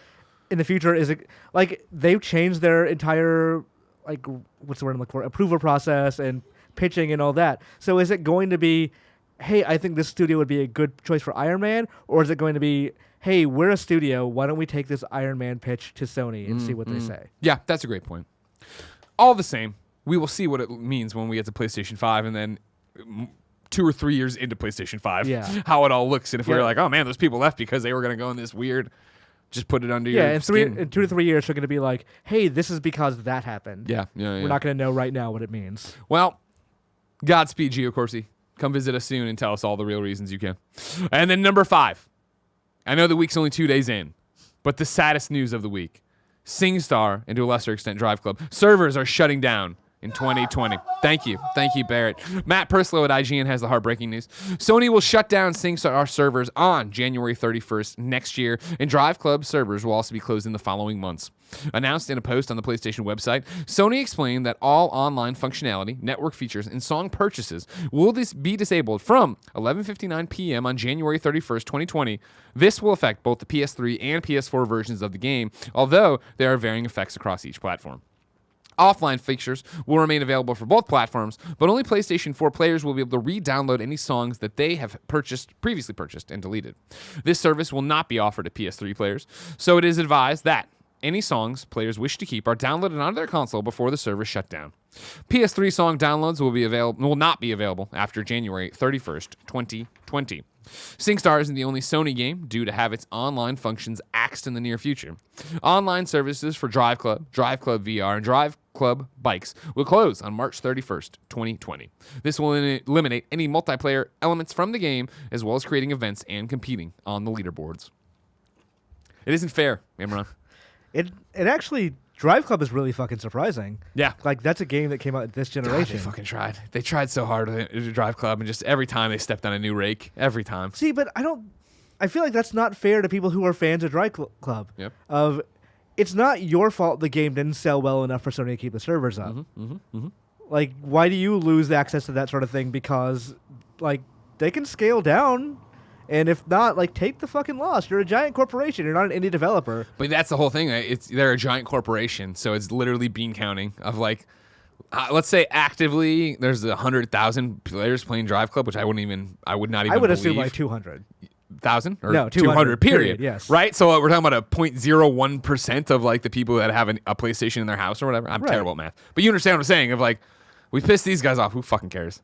in the future, is it, like, they've changed their entire, like, what's the word I'm looking for? Approval process and pitching and all that. So is it going to be, hey, I think this studio would be a good choice for Iron Man? Or is it going to be, hey, we're a studio. Why don't we take this Iron Man pitch to Sony and see what they say? Yeah, that's a great point. All the same, we will see what it means when we get to PlayStation 5 and then 2 or 3 years into PlayStation 5, how it all looks. And if we're like, oh, man, those people left because they were going to go in this weird, just put it under your skin. In 2 to 3 years, we're going to be like, hey, this is because that happened. Yeah. We're not going to know right now what it means. Well, Godspeed, Gio Corsi. Come visit us soon and tell us all the real reasons you can. And then number 5. I know the week's only 2 days in, but the saddest news of the week. SingStar, and to a lesser extent DriveClub, servers are shutting down in 2020. Thank you, Barrett. Matt Perslow at IGN has the heartbreaking news. Sony will shut down SingStar servers on January 31st next year, and DriveClub servers will also be closed in the following months. Announced in a post on the PlayStation website, Sony explained that all online functionality, network features, and song purchases will be disabled from 11:59 p.m. on January 31st, 2020. This will affect both the PS3 and PS4 versions of the game, although there are varying effects across each platform. Offline features will remain available for both platforms, but only PlayStation 4 players will be able to re-download any songs that they have previously purchased and deleted. This service will not be offered to PS3 players, so it is advised that any songs players wish to keep are downloaded onto their console before the server shut down. PS3 song downloads will not be available after January 31st, 2020. SingStar isn't the only Sony game due to have its online functions axed in the near future. Online services for DriveClub, DriveClub VR, and DriveClub Bikes will close on March 31st, 2020. This will eliminate any multiplayer elements from the game, as well as creating events and competing on the leaderboards. It isn't fair, Imran. It actually, DriveClub is really fucking surprising. Yeah. Like, that's a game that came out this generation. God, they fucking tried. They tried so hard with DriveClub, and just every time they stepped on a new rake. Every time. See, but I feel like that's not fair to people who are fans of DriveClub. Yep. It's not your fault the game didn't sell well enough for Sony to keep the servers up. Like, why do you lose access to that sort of thing? Because, like, they can scale down. And if not, like, take the fucking loss. You're a giant corporation. You're not an indie developer. But that's the whole thing. They're a giant corporation, so it's literally bean counting of, like, let's say actively there's 100,000 players playing DriveClub, which I would not even. I would believe. assume like 200,000 or no 200 period. Yes, right. So we're talking about a 0.01% of like the people that have a PlayStation in their house or whatever. I'm terrible at math, but you understand what I'm saying. Of like, we pissed these guys off. Who fucking cares?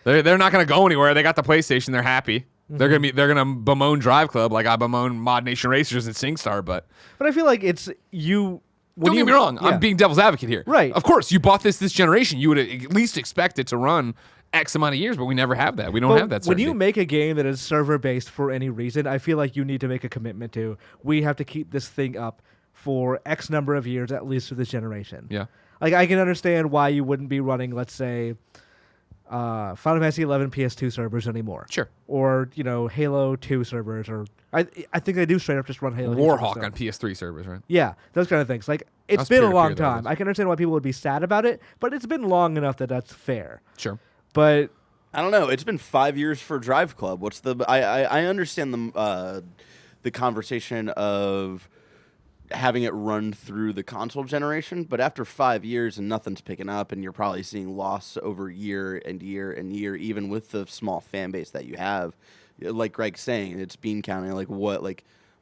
They're not gonna go anywhere. They got the PlayStation. They're happy. They're gonna bemoan DriveClub like I bemoan Mod Nation Racers and SingStar, but I feel like it's you. Don't get me wrong. Yeah. I'm being devil's advocate here. Right. Of course, you bought this generation. You would at least expect it to run X amount of years, but we never have that. We don't have that certainty. When you make a game that is server-based for any reason, I feel like you need to make a commitment to, we have to keep this thing up for X number of years, at least for this generation. Yeah. Like, I can understand why you wouldn't be running, let's say, Final Fantasy 11 PS2 servers anymore. Sure. Or Halo 2 servers, or I think they do straight up just run Halo. 2 Warhawk servers on PS3 servers, right? Yeah, those kind of things. Like it's That's been a peer-to-peer, long though, I time. guess. I can understand why people would be sad about it, but it's been long enough that that's fair. Sure. But I don't know. It's been 5 years for DriveClub. What's the? I understand the conversation of having it run through the console generation, but after 5 years and nothing's picking up, and you're probably seeing loss over year and year and year, even with the small fan base that you have. Like Greg's saying, it's bean counting.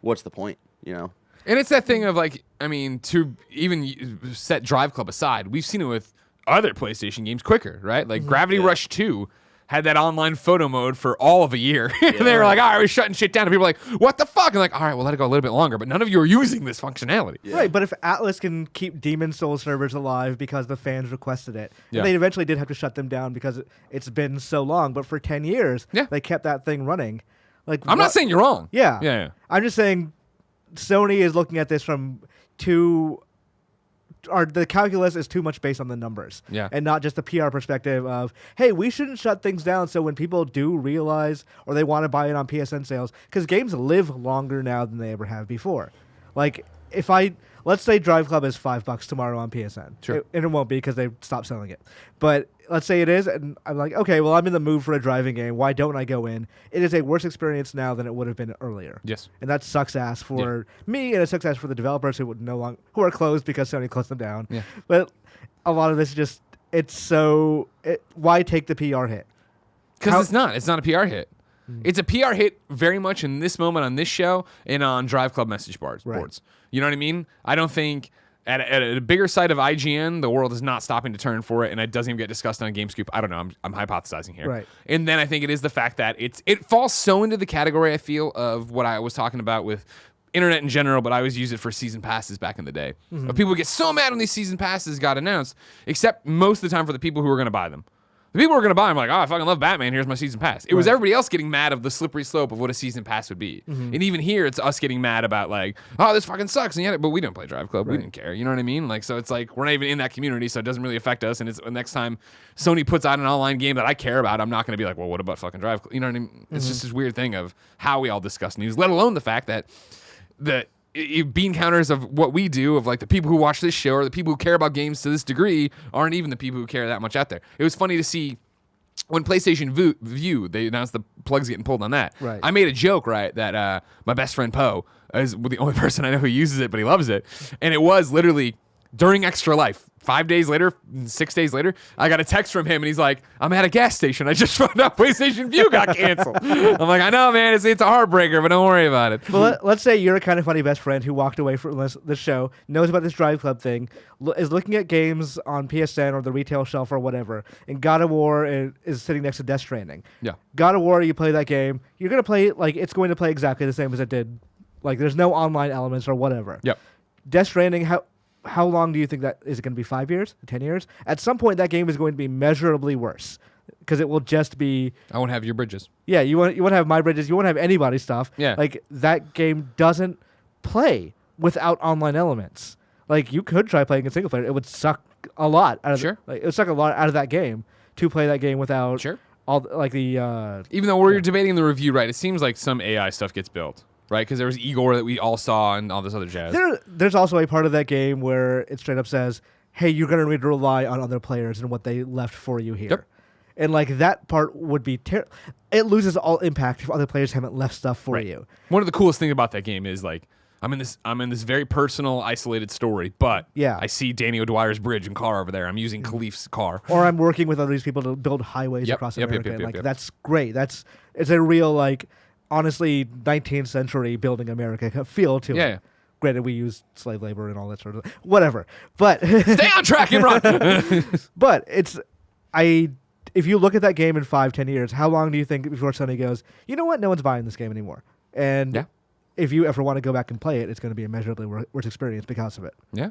What's the point? And it's that thing of to even set DriveClub aside, we've seen it with other PlayStation games quicker, right? Like Gravity Rush 2 had that online photo mode for all of a year. And they were like, all right, we're shutting shit down. And people were like, what the fuck? And like, all right, we'll let it go a little bit longer, but none of you are using this functionality. Yeah. Right, but if Atlas can keep Demon Souls servers alive because the fans requested it, Yeah. they eventually did have to shut them down because it's been so long, but for 10 years, Yeah. they kept that thing running. Like, I'm not saying you're wrong. Yeah. Yeah. I'm just saying Sony is looking at this from the calculus is too much based on the numbers. Yeah. And not just the PR perspective of, hey, we shouldn't shut things down so when people do realize or they want to buy it on PSN sales, because games live longer now than they ever have before. Like, let's say DriveClub is $5 tomorrow on PSN. Sure. And it won't be because they stopped selling it. But let's say it is, and I'm like, okay, well, I'm in the mood for a driving game. Why don't I go in? It is a worse experience now than it would have been earlier. Yes. And that sucks ass for me, and it sucks ass for the developers who who are closed because Sony closed them down. Yeah. But a lot of this just why take the PR hit? Because it's not a PR hit. It's a PR hit very much in this moment on this show and on DriveClub message boards. Right. You know what I mean? I don't think at a bigger site of IGN, the world is not stopping to turn for it, and it doesn't even get discussed on GameScoop. I don't know. I'm hypothesizing here. Right. And then I think it is the fact that it falls so into the category, I feel, of what I was talking about with internet in general, but I always use it for season passes back in the day. But people get so mad when these season passes got announced, except most of the time for the people who are going to buy them. The people who are going to buy them are like, oh, I fucking love Batman. Here's my season pass. It was everybody else getting mad of the slippery slope of what a season pass would be. And even here, it's us getting mad about like, oh, this fucking sucks. And yet, but we don't play DriveClub. We didn't care. You know what I mean? Like, so it's like, we're not even in that community, so it doesn't really affect us. And it's the next time Sony puts out an online game that I care about, I'm not going to be like, well, what about fucking DriveClub? You know what I mean? It's just this weird thing of how we all discuss news, let alone the fact that bean counters of what we do, of like the people who watch this show or the people who care about games to this degree aren't even the people who care that much out there. It was funny to see when PlayStation View, they announced the plugs getting pulled on that. Right. I made a joke, right, that my best friend Poe is the only person I know who uses it, but he loves it. And it was literally during Extra Life. 5 days later, 6 days later, I got a text from him, and he's like, I'm at a gas station. I just found out PlayStation View got canceled. I'm like, I know, man. It's a heartbreaker, but don't worry about it. Well, let's say you're a kind of funny best friend who walked away from this show, knows about this DriveClub thing, is looking at games on PSN or the retail shelf or whatever, and God of War is sitting next to Death Stranding. Yeah. God of War, you play that game, you're going to play it like it's going to play exactly the same as it did. Like, there's no online elements or whatever. Yep. Death Stranding, how long do you think that is it going to be? 5 years? 10 years? At some point, that game is going to be measurably worse because it will just be. I won't have your bridges. Yeah, you want to have my bridges. You won't have anybody's stuff. Yeah. Like that game doesn't play without online elements. Like you could try playing in single player. It would suck a lot out of Sure. it would suck a lot out of that game to play that game without all like the. Even though we're debating the review, right? It seems like some AI stuff gets built. Right, because there was Igor that we all saw and all this other jazz. There's also a part of that game where it straight up says, hey, you're going to need to rely on other players and what they left for you here. Yep. And like that part would be it loses all impact if other players haven't left stuff for you. One of the coolest things about that game is like I'm in this very personal, isolated story, but I see Danny O'Dwyer's bridge and car over there. I'm using Khalif's car. Or I'm working with other these people to build highways across America. That's great. It's a real like honestly 19th century building America feel to it. Yeah. Granted, we use slave labor and all that sort of whatever. But stay on track, Imran. But if you look at that game in 5-10 years, how long do you think before Sony goes, you know what, no one's buying this game anymore? And if you ever want to go back and play it, it's going to be a measurably worse experience because of it. Yeah.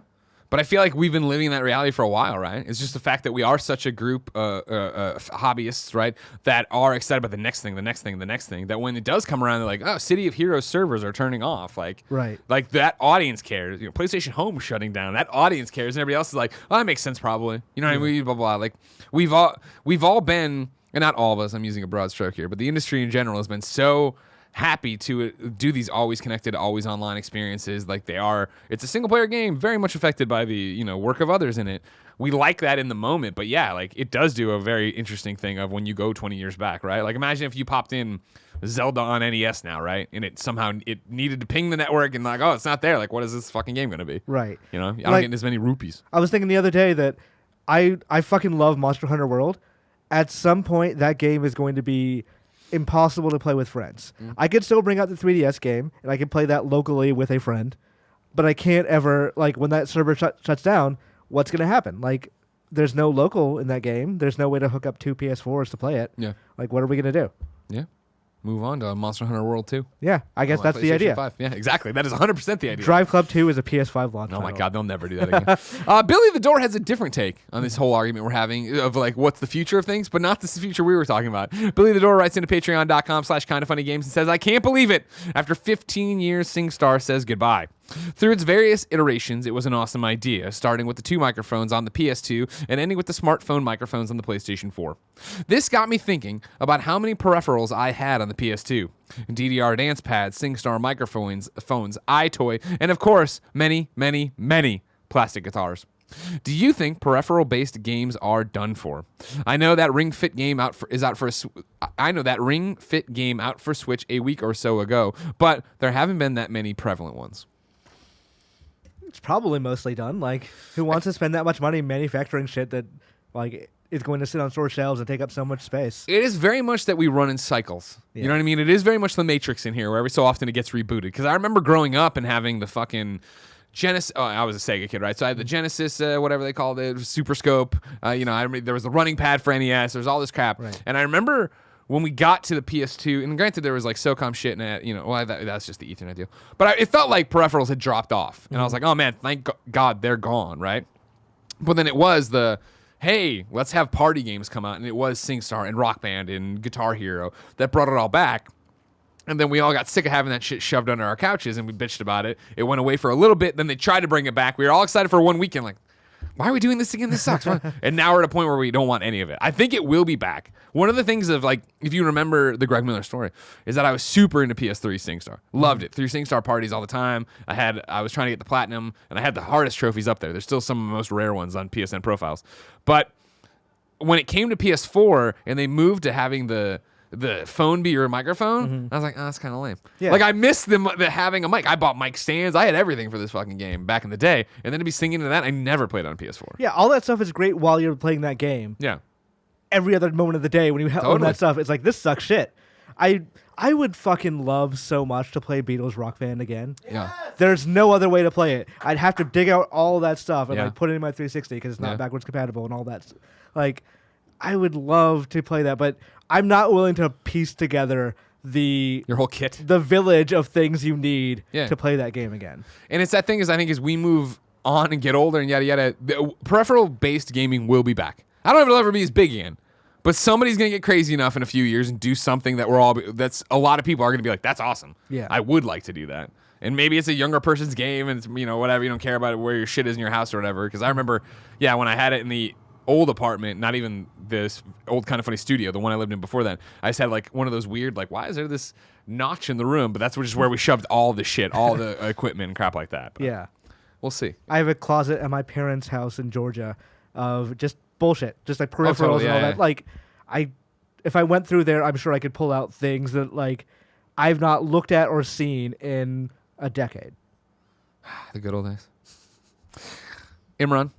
But I feel like we've been living that reality for a while, right? It's just the fact that we are such a group hobbyists, right, that are excited about the next thing, that when it does come around, they're like, oh, City of Heroes servers are turning off. Like that audience cares. You know, PlayStation Home shutting down. That audience cares. And everybody else is like, oh, that makes sense probably. You know what I mean? Blah, blah, blah. Like, we've all been, and not all of us, I'm using a broad stroke here, but the industry in general has been so happy to do these always connected, always online experiences like they are. It's a single player game, very much affected by the, you know, work of others in it. We like that in the moment, but yeah, like it does do a very interesting thing of when you go 20 years back, right? Like imagine if you popped in Zelda on NES now, right? And it somehow it needed to ping the network and like, oh, it's not there. Like, what is this fucking game going to be? Right. You know, I don't get as many rupees. I was thinking the other day that I fucking love Monster Hunter World. At some point, that game is going to be impossible to play with friends. I could still bring out the 3DS game and I can play that locally with a friend, but I can't ever, like, when that server shuts down, what's going to happen? Like, there's no local in that game. There's no way to hook up 2 PS4s to play it. Yeah. Like, what are we going to do? Yeah. Move on to Monster Hunter World 2. Yeah, I guess that's the idea. 5. Yeah, exactly. That is 100% the idea. DriveClub 2 is a PS5 launch. Oh my God, they'll never do that again. BillyTheDoor has a different take on this whole argument we're having of like what's the future of things, but not the future we were talking about. BillyTheDoor writes into patreon.com/kindafunnygames and says, I can't believe it. After 15 years, SingStar says goodbye. Through its various iterations, it was an awesome idea, starting with the 2 microphones on the PS2 and ending with the smartphone microphones on the PlayStation 4. This got me thinking about how many peripherals I had on the PS2. DDR dance pads, SingStar microphones, iToy, and of course, many, many, many plastic guitars. Do you think peripheral-based games are done for? I know that Ring Fit game out for Switch a week or so ago, but there haven't been that many prevalent ones. It's probably mostly done. Like, who wants to spend that much money manufacturing shit that, like, is going to sit on store shelves and take up so much space? It is very much that we run in cycles. Yeah. You know what I mean? It is very much the Matrix in here, where every so often it gets rebooted. Because I remember growing up and having the fucking Genesis. Oh, I was a Sega kid, right? So I had the Genesis, whatever they called it, Super Scope. You know, I remember there was the running pad for NES. There's all this crap. Right. And I remember when we got to the PS2, and granted there was like SOCOM shit in it, you know, well, that's just the Ethernet deal. But it felt like peripherals had dropped off. And I was like, oh man, thank God they're gone, right? But then it was hey, let's have party games come out. And it was SingStar and Rock Band and Guitar Hero that brought it all back. And then we all got sick of having that shit shoved under our couches and we bitched about it. It went away for a little bit. Then they tried to bring it back. We were all excited for one weekend, like, why are we doing this again? This sucks. And now we're at a point where we don't want any of it. I think it will be back. One of the things of, like, if you remember the Greg Miller story, is that I was super into PS3 SingStar. Loved it. Through SingStar parties all the time. I was trying to get the platinum, and I had the hardest trophies up there. There's still some of the most rare ones on PSN profiles. But when it came to PS4 and they moved to having the phone be your microphone, I was like, oh, that's kind of lame. Yeah. Like, I missed them having a mic. I bought mic stands. I had everything for this fucking game back in the day. And then to be singing to that, I never played on PS4. Yeah, all that stuff is great while you're playing that game. Yeah. Every other moment of the day when you own that stuff, it's like, this sucks shit. I would fucking love so much to play Beatles Rock Band again. Yeah. There's no other way to play it. I'd have to dig out all that stuff and like put it in my 360 because it's not backwards compatible and all that. Like, I would love to play that, but I'm not willing to piece together your whole kit, the village of things you need to play that game again. And it's that thing is, I think, as we move on and get older and yada yada, peripheral based gaming will be back. I don't know if it'll ever be as big again, but somebody's gonna get crazy enough in a few years and do something that that's a lot of people are gonna be like, that's awesome. Yeah, I would like to do that. And maybe it's a younger person's game, and it's, you know, whatever. You don't care about it, where your shit is in your house or whatever. Because I remember, when I had it in the old apartment, not even this old Kind of Funny studio, the one I lived in before that, I just had like one of those weird, like, why is there this notch in the room? But that's just where we shoved all the shit, all the equipment and crap like that. But yeah. We'll see. I have a closet at my parents' house in Georgia of just bullshit, just like peripherals and all that. Like, if I went through there, I'm sure I could pull out things that, like, I've not looked at or seen in a decade. The good old days. Imran.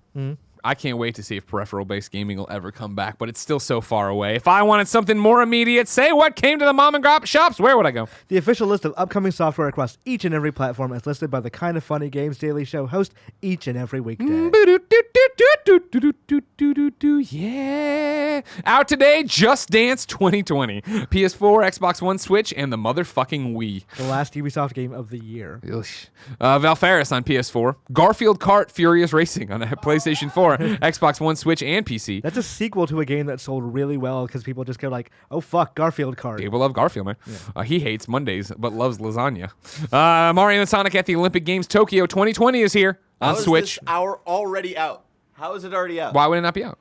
I can't wait to see if peripheral-based gaming will ever come back, but it's still so far away. If I wanted something more immediate, say what came to the mom and pop shops, where would I go? The official list of upcoming software across each and every platform is listed by the Kinda Funny Games Daily Show host each and every weekday. Yeah. Out today, Just Dance 2020. PS4, Xbox One, Switch, and the motherfucking Wii. The last Ubisoft game of the year. Valfaris on PS4. Garfield Kart Furious Racing on PlayStation 4, Xbox One, Switch, and PC. That's a sequel to a game that sold really well because people just go like, oh, fuck, Garfield Kart. People love Garfield, man. Yeah. He hates Mondays, but loves lasagna. Mario and Sonic at the Olympic Games Tokyo 2020 is here on Switch. This hour already out? How is it already out? Why would it not be out?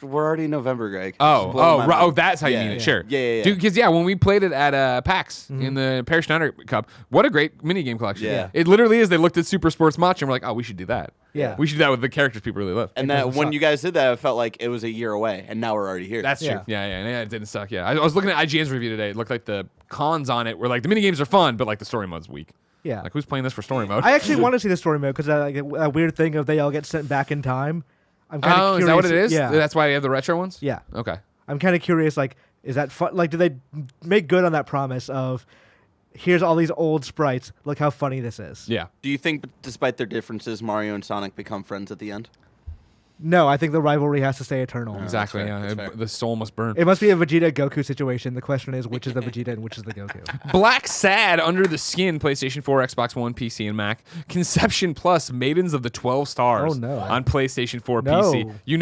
We're already in November, Greg. That's how you mean it. Sure. Yeah. Dude, because when we played it at PAX in the Parrish Schneider Cup, what a great minigame collection. Yeah. It literally is. They looked at Super Sports Match and were like, oh, we should do that. Yeah. We should do that with the characters people really love. And that when you guys did that, it felt like it was a year away, and now we're already here. That's true. Yeah, it didn't suck. Yeah. I was looking at IGN's review today. It looked like the cons on it were like the minigames are fun, but like the story mode's weak. Yeah. Like who's playing this for story mode? I actually want to see the story mode because like a weird thing of they all get sent back in time. I'm kind of curious. Is that what it is? Yeah. That's why we have the retro ones? Yeah. Okay. I'm kind of curious, like, is that fun? Like, do they make good on that promise of, here's all these old sprites, look how funny this is? Yeah. Do you think, despite their differences, Mario and Sonic become friends at the end? No, I think the rivalry has to stay eternal. Exactly. That's fair. The soul must burn. It must be a Vegeta-Goku situation. The question is, which is the Vegeta and which is the Goku? Black Sad Under the Skin, PlayStation 4, Xbox One, PC, and Mac. Conception Plus, Maidens of the 12 Stars. Oh, no. On PlayStation 4, No. PC. You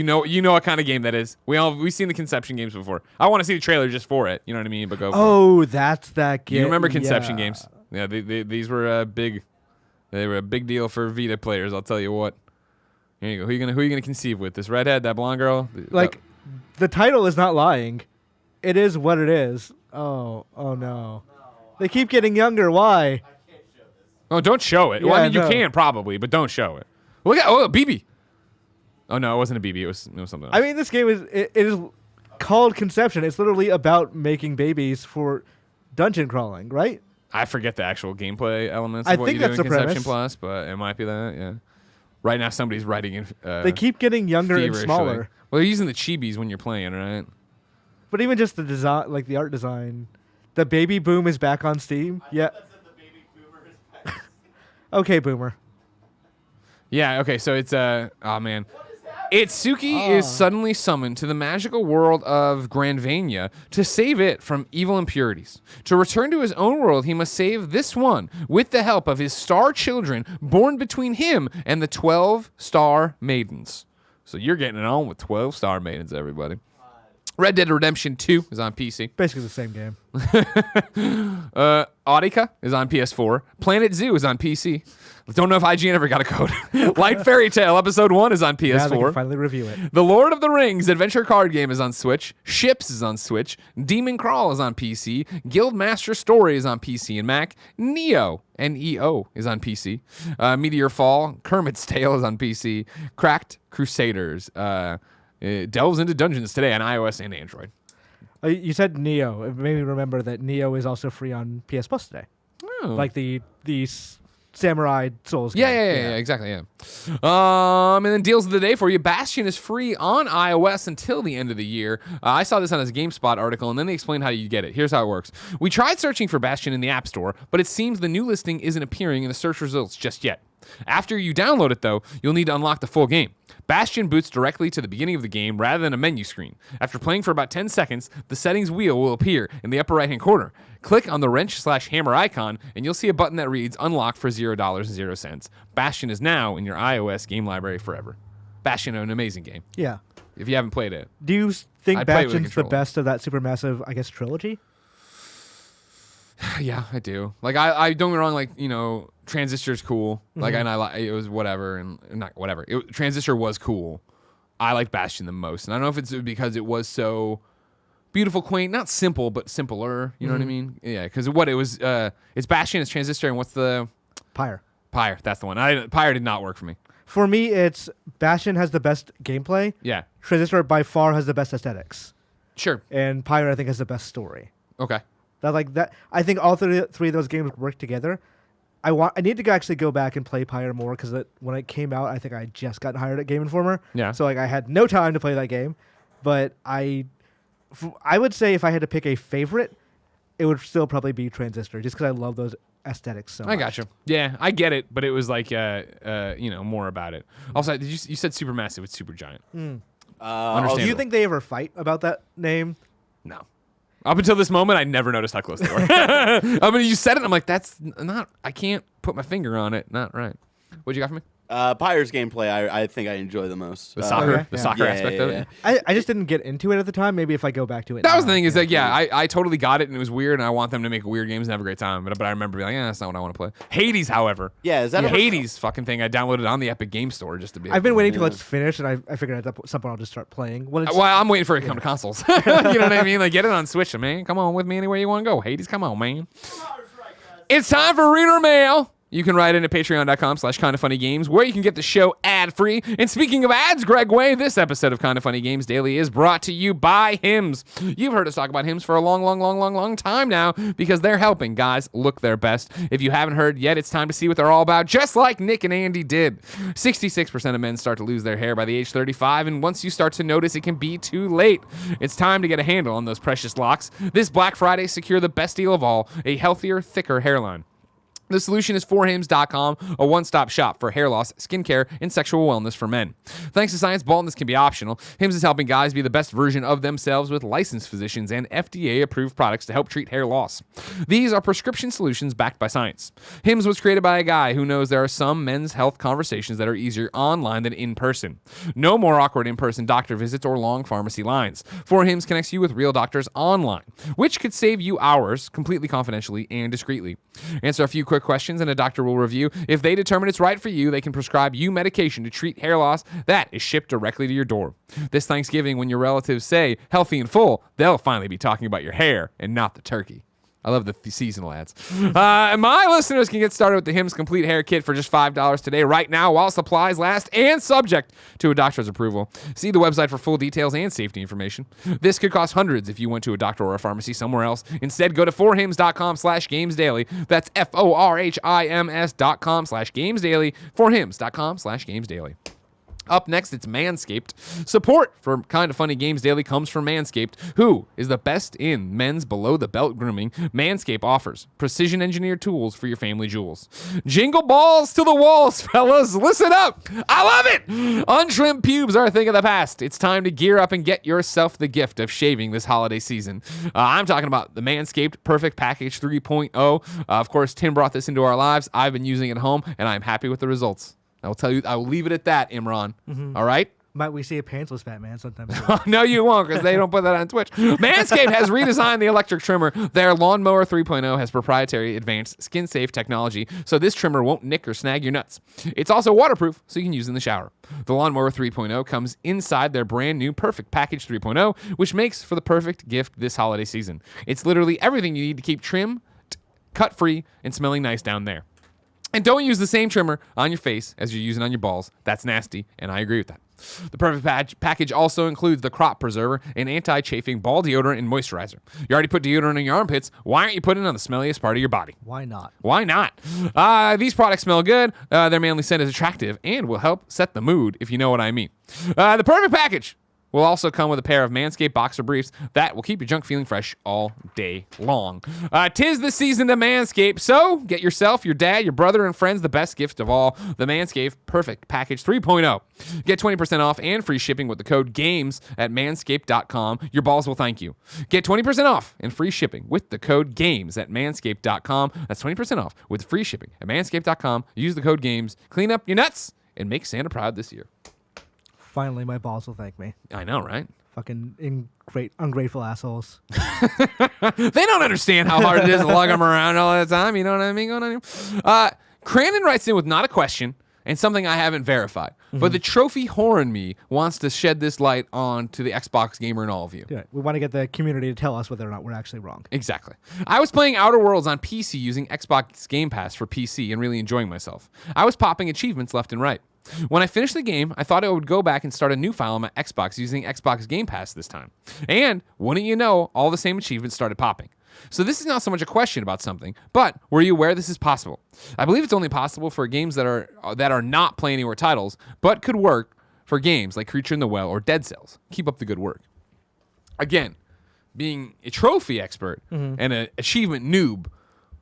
know you know what kind of game that is. We've seen the Conception games before. I want to see the trailer just for it. You know what I mean? But go. Oh, that's that game. You remember Conception games? Yeah, these were big. They were a big deal for Vita players. I'll tell you what. Here you go. Who are you gonna conceive with? This redhead, that blonde girl? Like, the title is not lying. It is what it is. Oh no. They keep getting younger. Why? Oh, don't show it. Well, I mean, Yeah, you no. can probably, but don't show it. Look at BB. Oh no, it wasn't a BB. It was something else. I mean, this game it is called Conception. It's literally about making babies for dungeon crawling, right? I forget the actual gameplay elements I of what think you do that's in the Conception premise. Plus, but it might be that. Yeah. Right now, somebody's writing in. They keep getting younger and feverishly. smaller. Well, they're using the chibis when you're playing, right? But even just the design, like the art design, the baby boom is back on Steam. Yeah. Okay, boomer. Yeah. Okay. So it's oh man. Itsuki is suddenly summoned to the magical world of Granvania to save it from evil impurities. To return to his own world, he must save this one with the help of his star children born between him and the 12 star maidens. So you're getting it on with 12 star maidens, everybody. Red Dead Redemption 2 is on PC. Basically the same game. Audica is on PS4. Planet Zoo is on PC. Don't know if IGN ever got a code. Light Fairy Tale Episode 1 is on Now they can PS4. finally review it. The Lord of the Rings adventure card game is on Switch. Ships is on Switch. Demon Crawl is on PC. Guildmaster Story is on PC and Mac. Neo, N-E-O, is on PC. Meteor Fall, Kermit's Tale is on PC. Cracked Crusaders it delves into dungeons today on iOS and Android. You said Neo. It made me remember that Neo is also free on PS Plus today. Oh. Like the Samurai Souls game. Yeah, exactly, yeah. And then deals of the day for you. Bastion is free on iOS until the end of the year. I saw this on his GameSpot article, and then they explained how you get it. Here's how it works. We tried searching for Bastion in the App Store, but it seems the new listing isn't appearing in the search results just yet. After you download it, though, you'll need to unlock the full game. Bastion boots directly to the beginning of the game rather than a menu screen. After playing for about 10 seconds, the settings wheel will appear in the upper right-hand corner. Click on the wrench/hammer icon, and you'll see a button that reads Unlock for $0.00. Bastion is now in your iOS game library forever. Bastion, an amazing game. Yeah. If you haven't played it. Do you think I'd play it with a Bastion's the controller. best of that supermassive, I guess, trilogy? Yeah, I do. Like, I don't get me wrong, like, you know, Transistor's cool. Like, and it was whatever, and not whatever. Transistor was cool. I like Bastion the most. And I don't know if it's because it was so beautiful, quaint, not simple, but simpler. You know what I mean? Yeah, because it's Bastion, it's Transistor, and what's the... Pyre. Pyre, that's the one. Pyre did not work for me. For me, it's Bastion has the best gameplay. Yeah, Transistor by far has the best aesthetics. sure. And Pyre, I think, has the best story. Okay. I think all three of those games work together. I need to actually go back and play Pyre more because when it came out, I think I had just gotten hired at Game Informer. Yeah. So like I had no time to play that game, but I would say if I had to pick a favorite, it would still probably be Transistor, just because I love those aesthetics so much. I got you. Yeah, I get it, but it was like more about it. Also, you said Supermassive with Supergiant. Do Understandable. you think they ever fight about that name? No. Up until this moment, I never noticed how close they were. I mean, you said it, and I'm like, that's not. I can't put my finger on it. Not right. What'd you got for me? Pyre's gameplay, I think I enjoy the most. The soccer, okay. the Yeah. soccer aspect of it. I just didn't get into it at the time. Maybe if I go back to it That now, was the thing is that, I totally got it, and it was weird, and I want them to make weird games and have a great time. But I remember being like, that's not what I want to play. Hades, however. Yeah, is that the ever- Hades fucking thing I downloaded on the Epic Game Store just to be I've been waiting till Yeah. it's finished, and I figured at some point I'll just start playing. When it's, Well, I'm waiting for it to come to consoles. You know what I mean? Like, get it on Switch, man. Come on with me anywhere you want to go. Hades, come on, man. It's time for Reader Mail. You can write in at patreon.com/kindoffunnygames, where you can get the show ad-free. And speaking of ads, Greg Way, this episode of Kinda Funny Games Daily is brought to you by Hims. You've heard us talk about Hims for a long time now because they're helping guys look their best. If you haven't heard yet, it's time to see what they're all about, just like Nick and Andy did. 66% of men start to lose their hair by the age 35, and once you start to notice, it can be too late. It's time to get a handle on those precious locks. This Black Friday, secure the best deal of all, a healthier, thicker hairline. The solution is forhims.com, a one-stop shop for hair loss, skincare, and sexual wellness for men. Thanks to science, baldness can be optional. Hims is helping guys be the best version of themselves with licensed physicians and FDA-approved products to help treat hair loss. These are prescription solutions backed by science. Hims was created by a guy who knows there are some men's health conversations that are easier online than in person. No more awkward in-person doctor visits or long pharmacy lines. For Hims connects you with real doctors online, which could save you hours completely confidentially and discreetly. Answer a few quick questions and a doctor will review. If they determine it's right for you, they can prescribe you medication to treat hair loss that is shipped directly to your door. This Thanksgiving, when your relatives say healthy and full, they'll finally be talking about your hair and not the turkey. I love the seasonal ads. My listeners can get started with the Hims Complete Hair Kit for just $5 today, right now, while supplies last, and subject to a doctor's approval. See the website for full details and safety information. This could cost hundreds if you went to a doctor or a pharmacy somewhere else. Instead, go to forhims.com/gamesdaily. That's forhims.com/gamesdaily. Forhims.com/gamesdaily. Up next, it's Manscaped. Support for Kinda Funny Games Daily comes from Manscaped, who is the best in men's below-the-belt grooming. Manscaped offers precision-engineered tools for your family jewels. Jingle balls to the walls, fellas. Listen up. I love it. Untrimmed pubes are a thing of the past. It's time to gear up and get yourself the gift of shaving this holiday season. I'm talking about the Manscaped Perfect Package 3.0. Of course, Tim brought this into our lives. I've been using it at home, and I'm happy with the results. I will leave it at that, Imran. All right? might we see a pantsless Batman sometime soon? No, you won't, because they don't put that on Twitch. Manscaped has redesigned the electric trimmer. Their Lawnmower 3.0 has proprietary advanced skin-safe technology, so this trimmer won't nick or snag your nuts. It's also waterproof, so you can use it in the shower. The Lawnmower 3.0 comes inside their brand new Perfect Package 3.0, which makes for the perfect gift this holiday season. It's literally everything you need to keep trim, cut-free, and smelling nice down there. And don't use the same trimmer on your face as you're using on your balls. That's nasty, and I agree with that. The Perfect Package also includes the Crop Preserver, an anti-chafing ball deodorant and moisturizer. You already put deodorant in your armpits. Why aren't you putting it on the smelliest part of your body? Why not? Why not? These products smell good. Their manly scent is attractive and will help set the mood, if you know what I mean. The Perfect Package will also come with a pair of Manscaped boxer briefs that will keep your junk feeling fresh all day long. 'Tis the season to Manscaped, so get yourself, your dad, your brother, and friends the best gift of all, the Manscaped Perfect Package 3.0. Get 20% off and free shipping with the code GAMES at manscaped.com. Your balls will thank you. Get 20% off and free shipping with the code GAMES at manscaped.com. That's 20% off with free shipping at manscaped.com. Use the code GAMES. Clean up your nuts and make Santa proud this year. Finally, my balls will thank me. I know, right? Fucking ungrateful assholes. They don't understand how hard it is to lug them around all the time. You know what I mean? Going on here. Crannen writes in with not a question and something I haven't verified. But the trophy whore in me wants to shed this light on to the Xbox gamer and all of you. Yeah, we want to get the community to tell us whether or not we're actually wrong. Exactly. I was playing Outer Worlds on PC using Xbox Game Pass for PC and really enjoying myself. I was popping achievements left and right. When I finished the game, I thought I would go back and start a new file on my Xbox using Xbox Game Pass this time. And, wouldn't you know, all the same achievements started popping. So this is not so much a question about something, but were you aware this is possible? I believe it's only possible for games that are not Play Anywhere titles, but could work for games like Creature in the Well or Dead Cells. Keep up the good work. Again, being a trophy expert and an achievement noob,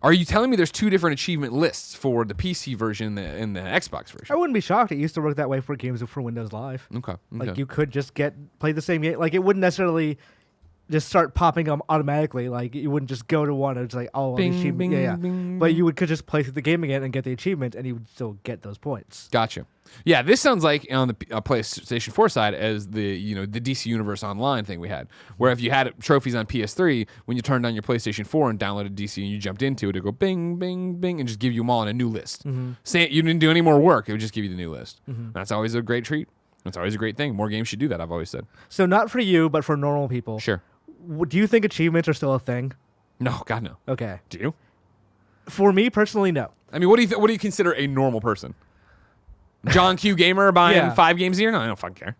are you telling me there's two different achievement lists for the PC version and the Xbox version? I wouldn't be shocked. It used to work that way for games for Windows Live. Okay. Like you could just play the same game. Like it wouldn't necessarily just start popping them automatically. Like you wouldn't just go to one and it's like, oh, Bing, achievement. bing, Yeah. bing, But bing. you could just play through the game again and get the achievement, and you would still get those points. Gotcha. Yeah, this sounds like on the PlayStation 4 side as the DC Universe Online thing we had, where if you had trophies on PS3, when you turned on your PlayStation 4 and downloaded DC and you jumped into it, it'd go bing, bing, bing, and just give you them all in a new list. Say you didn't do any more work, it would just give you the new list. That's always a great treat. That's always a great thing. More games should do that, I've always said. So not for you, but for normal people. Sure. Do you think achievements are still a thing? No, God, no. Okay. Do you? For me personally, no. I mean, what do you consider a normal person? John Q Gamer buying 5 games a year? No, I don't fucking care.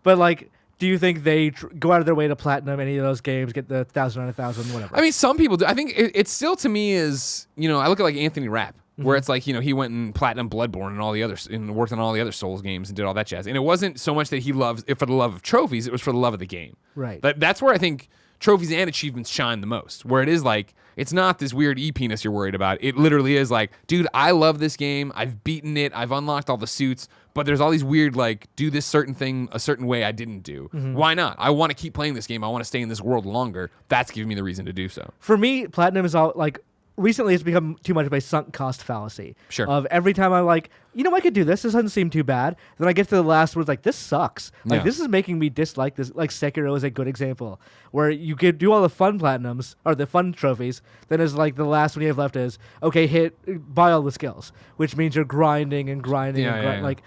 But like, do you think they go out of their way to platinum any of those games, get the 1,000 on 1,000, whatever? I mean, some people do. I think it still to me is, I look at like Anthony Rapp, where it's like, he went and platinum Bloodborne and all the others and worked on all the other Souls games and did all that jazz. And it wasn't so much that he loves it for the love of trophies, it was for the love of the game. Right. That's where I think trophies and achievements shine the most, where it is like, it's not this weird EP-ness you're worried about. It literally is like, dude, I love this game. I've beaten it. I've unlocked all the suits, but there's all these weird, like, do this certain thing a certain way I didn't do. Why not? I want to keep playing this game. I want to stay in this world longer. That's giving me the reason to do so. For me, platinum is all like, recently it's become too much of a sunk cost fallacy. Sure. Of every time I'm like, I could do this. This doesn't seem too bad. Then I get to the last where it's like, this sucks. Like, this is making me dislike this. Like, Sekiro is a good example where you could do all the fun platinums or the fun trophies. Then it's like the last one you have left is, okay, buy all the skills, which means you're grinding and grinding and grinding. Like,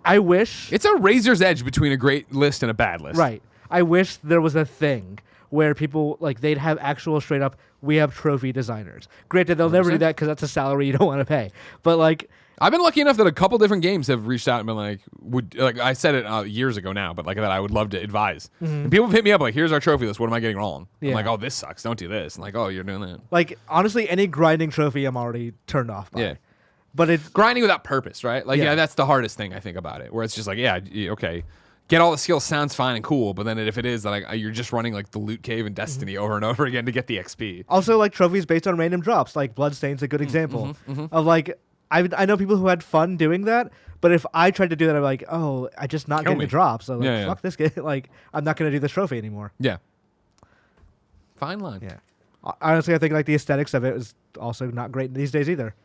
I wish. It's a razor's edge between a great list and a bad list. Right. I wish there was a thing where people, like, they'd have actual straight up, we have trophy designers. Granted, they'll never do that because that's a salary you don't want to pay. But, like, I've been lucky enough that a couple different games have reached out and been like, I said it years ago now, but like that I would love to advise. And people have hit me up like, here's our trophy list. What am I getting wrong? Yeah. I'm like, oh, this sucks. Don't do this. And like, oh, you're doing that. Like, honestly, any grinding trophy I'm already turned off by. Yeah. But it's Grinding without purpose, right? Like, Yeah. that's the hardest thing I think about it, where it's just like, okay, get all the skills sounds fine and cool, but then if it is, like, you're just running like the loot cave in Destiny over and over again to get the XP. also like trophies based on random drops. Like, Bloodstain's a good example of like, I know people who had fun doing that, but if I tried to do that, I'm like, oh, I just not getting me. the drops. So like, Yeah. fuck this game. Like, I'm not going to do this trophy anymore. Yeah. Fine line. Yeah. Honestly, I think like the aesthetics of it is also not great these days either.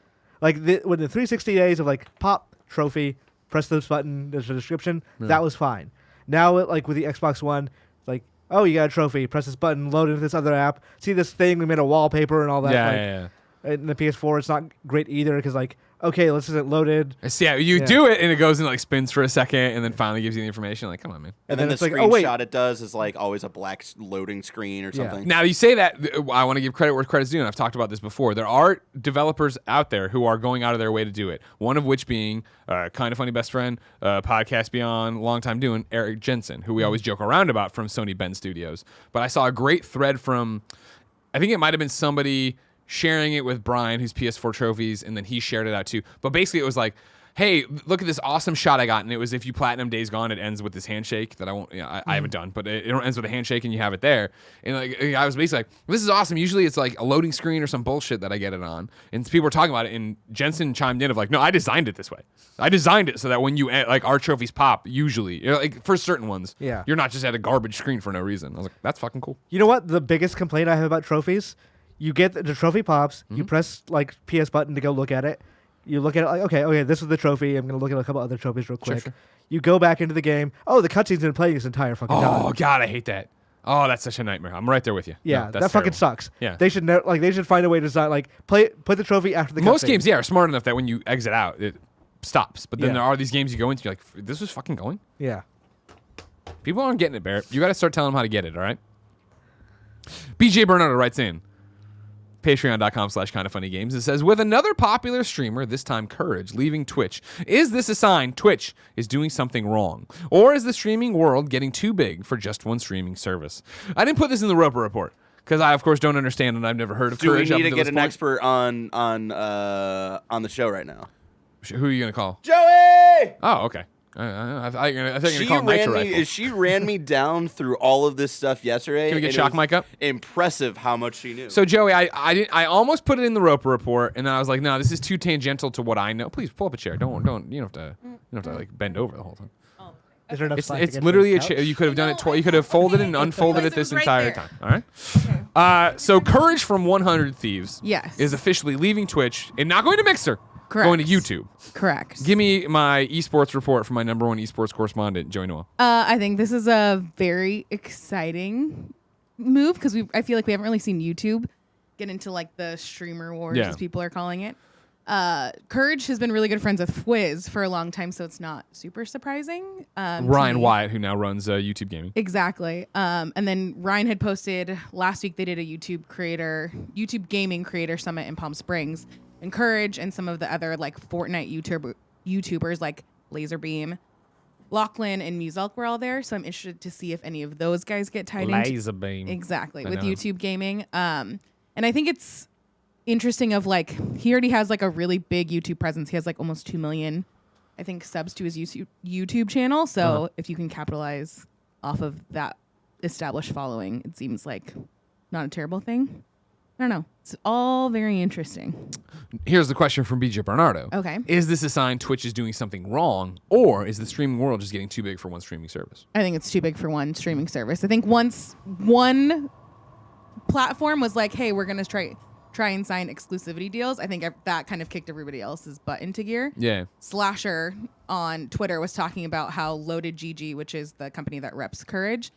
Like when the 360 days of like pop trophy, press this button, there's a description, that was fine. Now like with the Xbox One, like, oh, you got a trophy, press this button, load into this other app, see this thing, we made a wallpaper and all that. Yeah, like, yeah. In the PS4, it's not great either because like, okay, this isn't loaded. Yeah, you do it and it goes and like spins for a second and then finally gives you the information. Like, come on, man. And then the it's like, screenshot oh, wait. it does is like always a black loading screen or Yeah. something. Now you say that, I want to give credit where credit's due, and I've talked about this before. There are developers out there who are going out of their way to do it. One of which being kind of funny best friend, Podcast Beyond, long time doing Eric Jensen, who we always joke around about from Sony Bend Studios. But I saw a great thread from, I think it might have been somebody sharing it with Brian, who's PS4 trophies, and then he shared it out too. But basically, it was like, hey, look at this awesome shot I got, and it was if you platinum Days Gone, it ends with this handshake that I won't, I haven't done, but it ends with a handshake, and you have it there. And like, I was basically like, this is awesome. Usually, it's like a loading screen or some bullshit that I get it on, and people were talking about it, and Jensen chimed in of like, no, I designed it this way. I designed it so that when you like our trophies pop, usually, like for certain ones, you're not just at a garbage screen for no reason. I was like, that's fucking cool. You know what? The biggest complaint I have about trophies, you get the trophy pops, you press like PS button to go look at it. You look at it like, okay, this is the trophy. I'm going to look at a couple other trophies real quick. Sure. You go back into the game. Oh, the cutscene's been playing this entire fucking time. Oh, God, I hate that. Oh, that's such a nightmare. I'm right there with you. Yeah, No, that that's fucking terrible. sucks. Yeah. They should find a way to design like put the trophy after the Most cutscene. games, are smart enough that when you exit out, it stops. But then Yeah. there are these games you go into, you're like, this was fucking going? Yeah. People aren't getting it, Barrett. You got to start telling them how to get it, all right? BJ Bernardo writes in, patreon.com/kindoffunnygames. It says, with another popular streamer, this time Courage, leaving Twitch, is this a sign Twitch is doing something wrong? Or is the streaming world getting too big for just one streaming service? I didn't put this in the Roper Report because I, of course, don't understand and I've never heard of Do we Courage. need up to until get this an point. expert on the show right now? Who are you going to call? Joey! Oh, okay. I thought you were going to call Nitro Rifle. She ran me down through all of this stuff yesterday. Can we get and Shock it was Mike up? Impressive how much she knew. So, Joey, I almost put it in the Roper report, and then I was like, no, this is too tangential to what I know. Please pull up a chair. Don't you don't have to like bend over the whole time. Is there enough slack to It's get literally to a the chair. couch? You could have done it No, twice. You could have folded and unfolded it It was this right entire there. time. All right. So, Courage from 100 Thieves Yes. is officially leaving Twitch and not going to Mixer. Correct. Going to YouTube. Correct. Give me my esports report from my number one esports correspondent, Joey Noah. I think this is a very exciting move because I feel like we haven't really seen YouTube get into like the streamer wars, Yeah. as people are calling it. Courage has been really good friends with Fwiz for a long time, so it's not super surprising. To Ryan me. Wyatt, who now runs YouTube Gaming. Exactly. And then Ryan had posted last week they did a YouTube gaming creator summit in Palm Springs. And Courage and some of the other like Fortnite YouTubers like Laserbeam, Lachlan, and Muselk were all there. So I'm interested to see if any of those guys get tied into Laserbeam. exactly I with know. YouTube gaming. And I think it's interesting of like he already has like a really big YouTube presence. He has like almost 2 million, I think, subs to his YouTube channel. So if you can capitalize off of that established following, it seems like not a terrible thing. I don't know. It's all very interesting. Here's the question from BJ Bernardo. Okay. Is this a sign Twitch is doing something wrong, or is the streaming world just getting too big for one streaming service? I think it's too big for one streaming service. I think once one platform was like, hey, we're going to try and sign exclusivity deals, I think that kind of kicked everybody else's butt into gear. Yeah. Slasher on Twitter was talking about how Loaded GG, which is the company that reps Courage,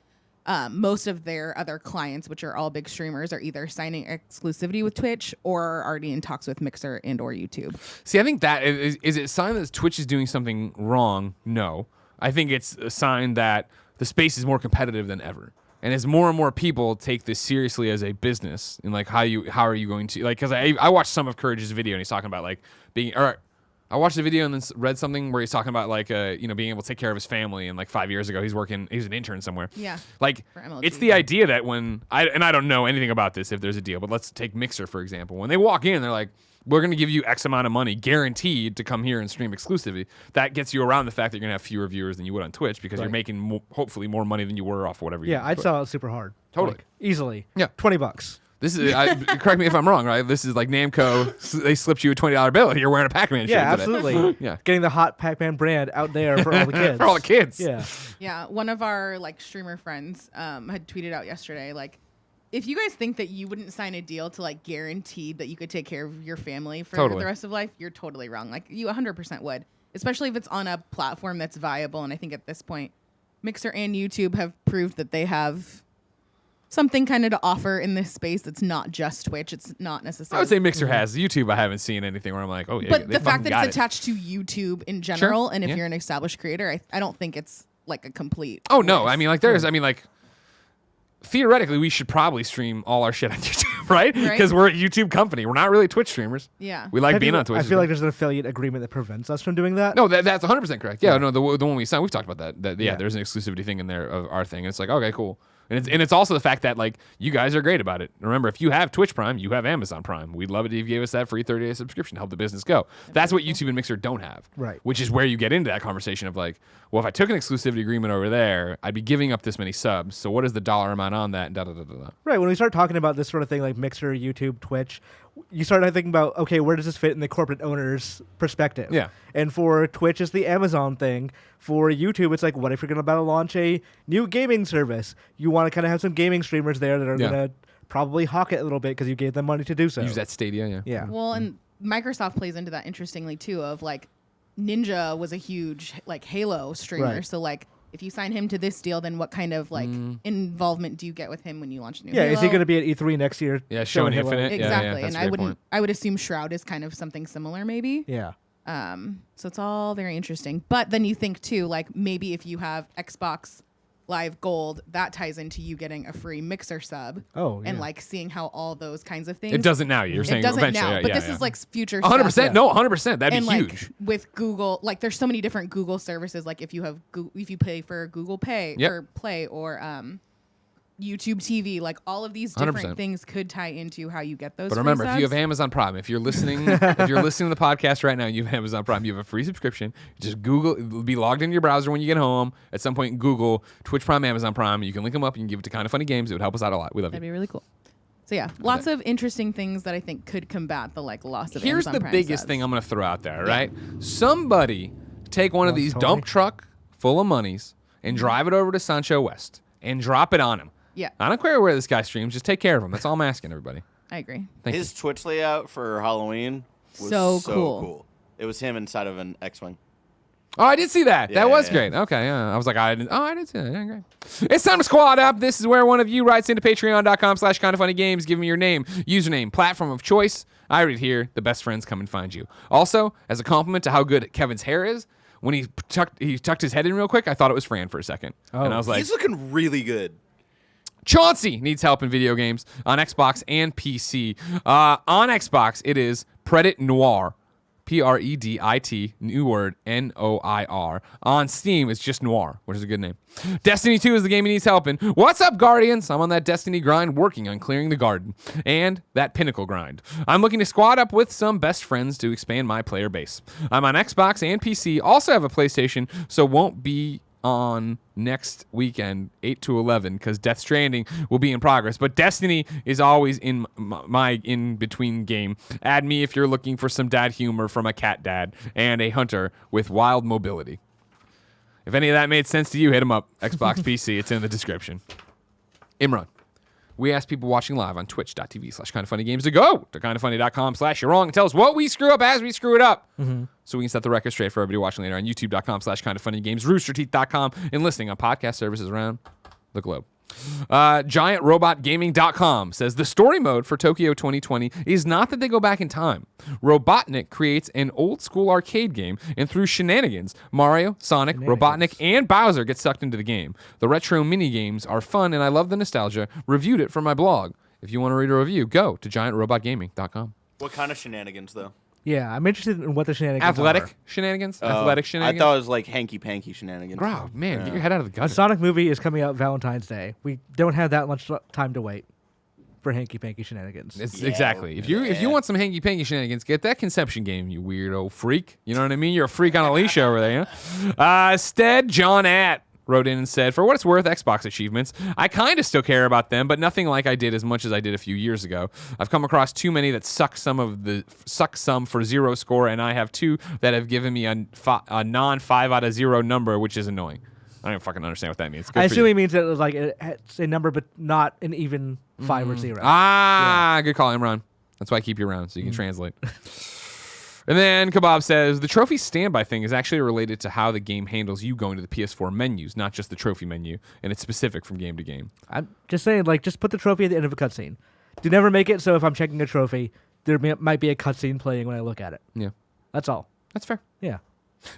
most of their other clients, which are all big streamers, are either signing exclusivity with Twitch or are already in talks with Mixer and or YouTube. See, I think that is it a sign that Twitch is doing something wrong? No. I think it's a sign that the space is more competitive than ever. And as more and more people take this seriously as a business, and like how are you going to, like, because I watched some of Courage's video and he's talking about like being, or I watched the video and then read something where he's talking about like being able to take care of his family, and like 5 years ago he was an intern somewhere. Yeah. Like For MLG. it's the idea that when I don't know anything about this if there's a deal, but let's take Mixer for example. When they walk in, they're like, we're going to give you X amount of money guaranteed to come here and stream exclusively. That gets you around the fact that you're going to have fewer viewers than you would on Twitch because you're making hopefully more money than you were off whatever you Yeah, do on I'd Twitch. sell it super hard. Totally. Like, easily. Yeah. $20. This is correct me if I'm wrong, right? This is like Namco. They slipped you a $20 bill. You're wearing a Pac-Man shirt. Yeah, today. absolutely. Yeah. Getting the hot Pac-Man brand out there for all the kids. For all the kids. Yeah. Yeah, one of our like streamer friends had tweeted out yesterday, like, if you guys think that you wouldn't sign a deal to like guaranteed that you could take care of your family for Totally. the rest of life, you're totally wrong. Like you 100% would, especially if it's on a platform that's viable. And I think at this point, Mixer and YouTube have proved that they have something kind of to offer in this space that's not just Twitch. It's not necessarily. I would say Mixer has. YouTube, I haven't seen anything where I'm like, oh yeah. But they the fact fucking that got it's it. attached to YouTube in general, and if Yeah. you're an established creator, I don't think it's like a complete. Oh no, waste. I mean like theoretically we should probably stream all our shit on YouTube, right? Right. Because we're a YouTube company. We're not really Twitch streamers. Yeah. We like I being feel- on Twitch. I feel like there's an affiliate agreement that prevents us from doing that. No, that's 100% correct. Yeah, no, the one we signed, we've talked about that. Yeah. There's an exclusivity thing in there of our thing. And it's like, okay, cool. And it's also the fact that like you guys are great about it. Remember, if you have Twitch Prime, you have Amazon Prime. We'd love it if you gave us that free 30-day subscription to help the business go. That's what YouTube and Mixer don't have. Right. Which is where you get into that conversation of like, well, if I took an exclusivity agreement over there, I'd be giving up this many subs. So what is the dollar amount on that? Da da da da da. Right. When we start talking about this sort of thing like Mixer, YouTube, Twitch, you start thinking about, okay, where does this fit in the corporate owner's perspective? Yeah. And for Twitch, it's the Amazon thing. For YouTube, it's like, what if you're going to launch a new gaming service? You want to kind of have some gaming streamers there that are Yeah. going to probably hawk it a little bit because you gave them money to do so. Use that Stadia, yeah. Yeah. Well, and Microsoft plays into that interestingly too. Of like, Ninja was a huge like Halo streamer, Right. so like if you sign him to this deal, then what kind of like involvement do you get with him when you launch a new? Yeah, Halo? is he going to be at E3 next year? Yeah, showing Halo? Infinite. Yeah, Exactly, that's and a I great wouldn't. point. I would assume Shroud is kind of something similar, maybe. Yeah. So it's all very interesting. But then you think too, like maybe if you have Xbox Live Gold, that ties into you getting a free Mixer sub. Oh, and yeah. like seeing how all those kinds of things. It doesn't now. You're saying It doesn't eventually. now, Yeah, but yeah, this yeah. is like future. 100%. stuff. No, 100%. That'd And be like huge. with Google, like there's so many different Google services. Like if you have if you pay for Google Pay Yep. or Play or YouTube TV, like all of these different 100%. things could tie into how you get those. But free remember, if you have subs. Amazon Prime, if you're listening, if you're listening to the podcast right now, and you have Amazon Prime, you have a free subscription. Just Google, be logged into your browser when you get home. At some point, Google Twitch Prime, Amazon Prime. You can link them up. You can give it to Kind of Funny Games. It would help us out a lot. We love That'd you. be really cool. So yeah, lots of interesting things that I think could combat the like loss of. Here's Amazon the Prime biggest subs. thing I'm going to throw out there, right? Somebody take one of these Sony. dump truck full of monies and drive it over to Sancho West and drop it on him. Yeah, I don't care where this guy streams. Just take care of him. That's all I'm asking everybody. I agree. Thank His Twitch layout for Halloween was So so cool. cool. It was him inside of an X-wing. Oh, I did see that. Yeah, That was yeah. great. Okay, yeah. I was like, I didn't see that. Yeah, great. It's time to squad up. This is where one of you writes into patreon.com/kindoffunnygames. Give me your name, username, platform of choice. I read here. The best friends come and find you. Also, as a compliment to how good Kevin's hair is, when he tucked his head in real quick, I thought it was Fran for a second. And I was like, He's looking really good. Chauncey needs help in video games on Xbox and PC. On Xbox, it is Predit Noir. Predit, new word, Noir. On Steam, it's just Noir, which is a good name. Destiny 2 is the game he needs help in. What's up, Guardians? I'm on that Destiny grind working on clearing the garden and that Pinnacle grind. I'm looking to squad up with some best friends to expand my player base. I'm on Xbox and PC, also have a PlayStation, so won't be on next weekend 8 to 11 because Death Stranding will be in progress, but Destiny is always in my in-between game. Add me if you're looking for some dad humor from a cat dad and a hunter with wild mobility. If any of that made sense to you, hit him up. Xbox PC, it's in the description. Imran, we asked people watching live on twitch.tv/kindoffunnygames to go to kindoffunny.com/you're wrong and tell us what we screw up as we screw it up. So we can set the record straight for everybody watching later on youtube.com/kindoffunnygames, roosterteeth.com, and listening on podcast services around the globe. GiantRobotGaming.com says the story mode for Tokyo 2020 is not that they go back in time. Robotnik creates an old school arcade game, and through shenanigans, Mario, Sonic, Robotnik, and Bowser get sucked into the game. The retro mini games are fun, and I love the nostalgia. Reviewed it for my blog. If you want to read a review, go to GiantRobotGaming.com. What kind of shenanigans, though? Yeah, I'm interested in what the shenanigans Athletic are. shenanigans? Athletic I shenanigans? thought it was like hanky-panky shenanigans. Oh, man, get your head out of the The gutter. Sonic movie is coming out Valentine's Day. We don't have that much time to wait for hanky-panky shenanigans. It's Yeah, exactly. If you want some hanky panky shenanigans, get that Conception game, you weirdo freak. You know what I mean? You're a freak on a leash over there. Yeah? Stead John Att wrote in and said, for what it's worth, Xbox achievements, I kind of still care about them, but nothing like I did as much as I did a few years ago. I've come across too many that suck some for 0 score, and I have 2 that have given me a non 5 out of 0 number, which is annoying. I don't even fucking understand what that means. Good I for assume you. it means that it was like it's a number, but not an even 5 or 0. Good call, Imran. That's why I keep you around, so you can translate. And then Kebab says, the trophy standby thing is actually related to how the game handles you going to the PS4 menus, not just the trophy menu, and it's specific from game to game. I'm just saying, like, just put the trophy at the end of a cutscene. Do never make it so if I'm checking a trophy, there might be a cutscene playing when I look at it. Yeah, That's all. that's fair. Yeah.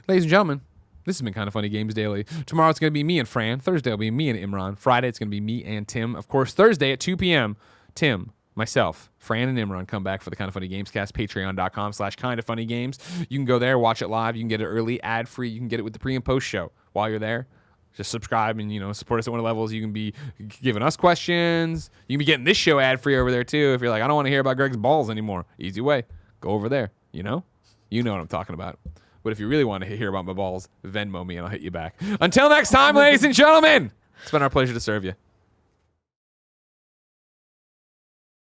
Ladies and gentlemen, this has been Kind of Funny Games Daily. Tomorrow it's going to be me and Fran. Thursday it'll be me and Imran. Friday it's going to be me and Tim. Of course, Thursday at 2 p.m., Tim, myself, Fran, and Imran come back for the Kind of Funny Games cast, patreon.com/kindoffunnygames. You can go there, watch it live. You can get it early, ad-free. You can get it with the pre and post show while you're there. Just subscribe and, support us at one of the levels. You can be giving us questions. You can be getting this show ad-free over there, too. If you're like, I don't want to hear about Greg's balls anymore. Easy way. Go over there. You know what I'm talking about. But if you really want to hear about my balls, Venmo me and I'll hit you back. Until next time, ladies and gentlemen, it's been our pleasure to serve you.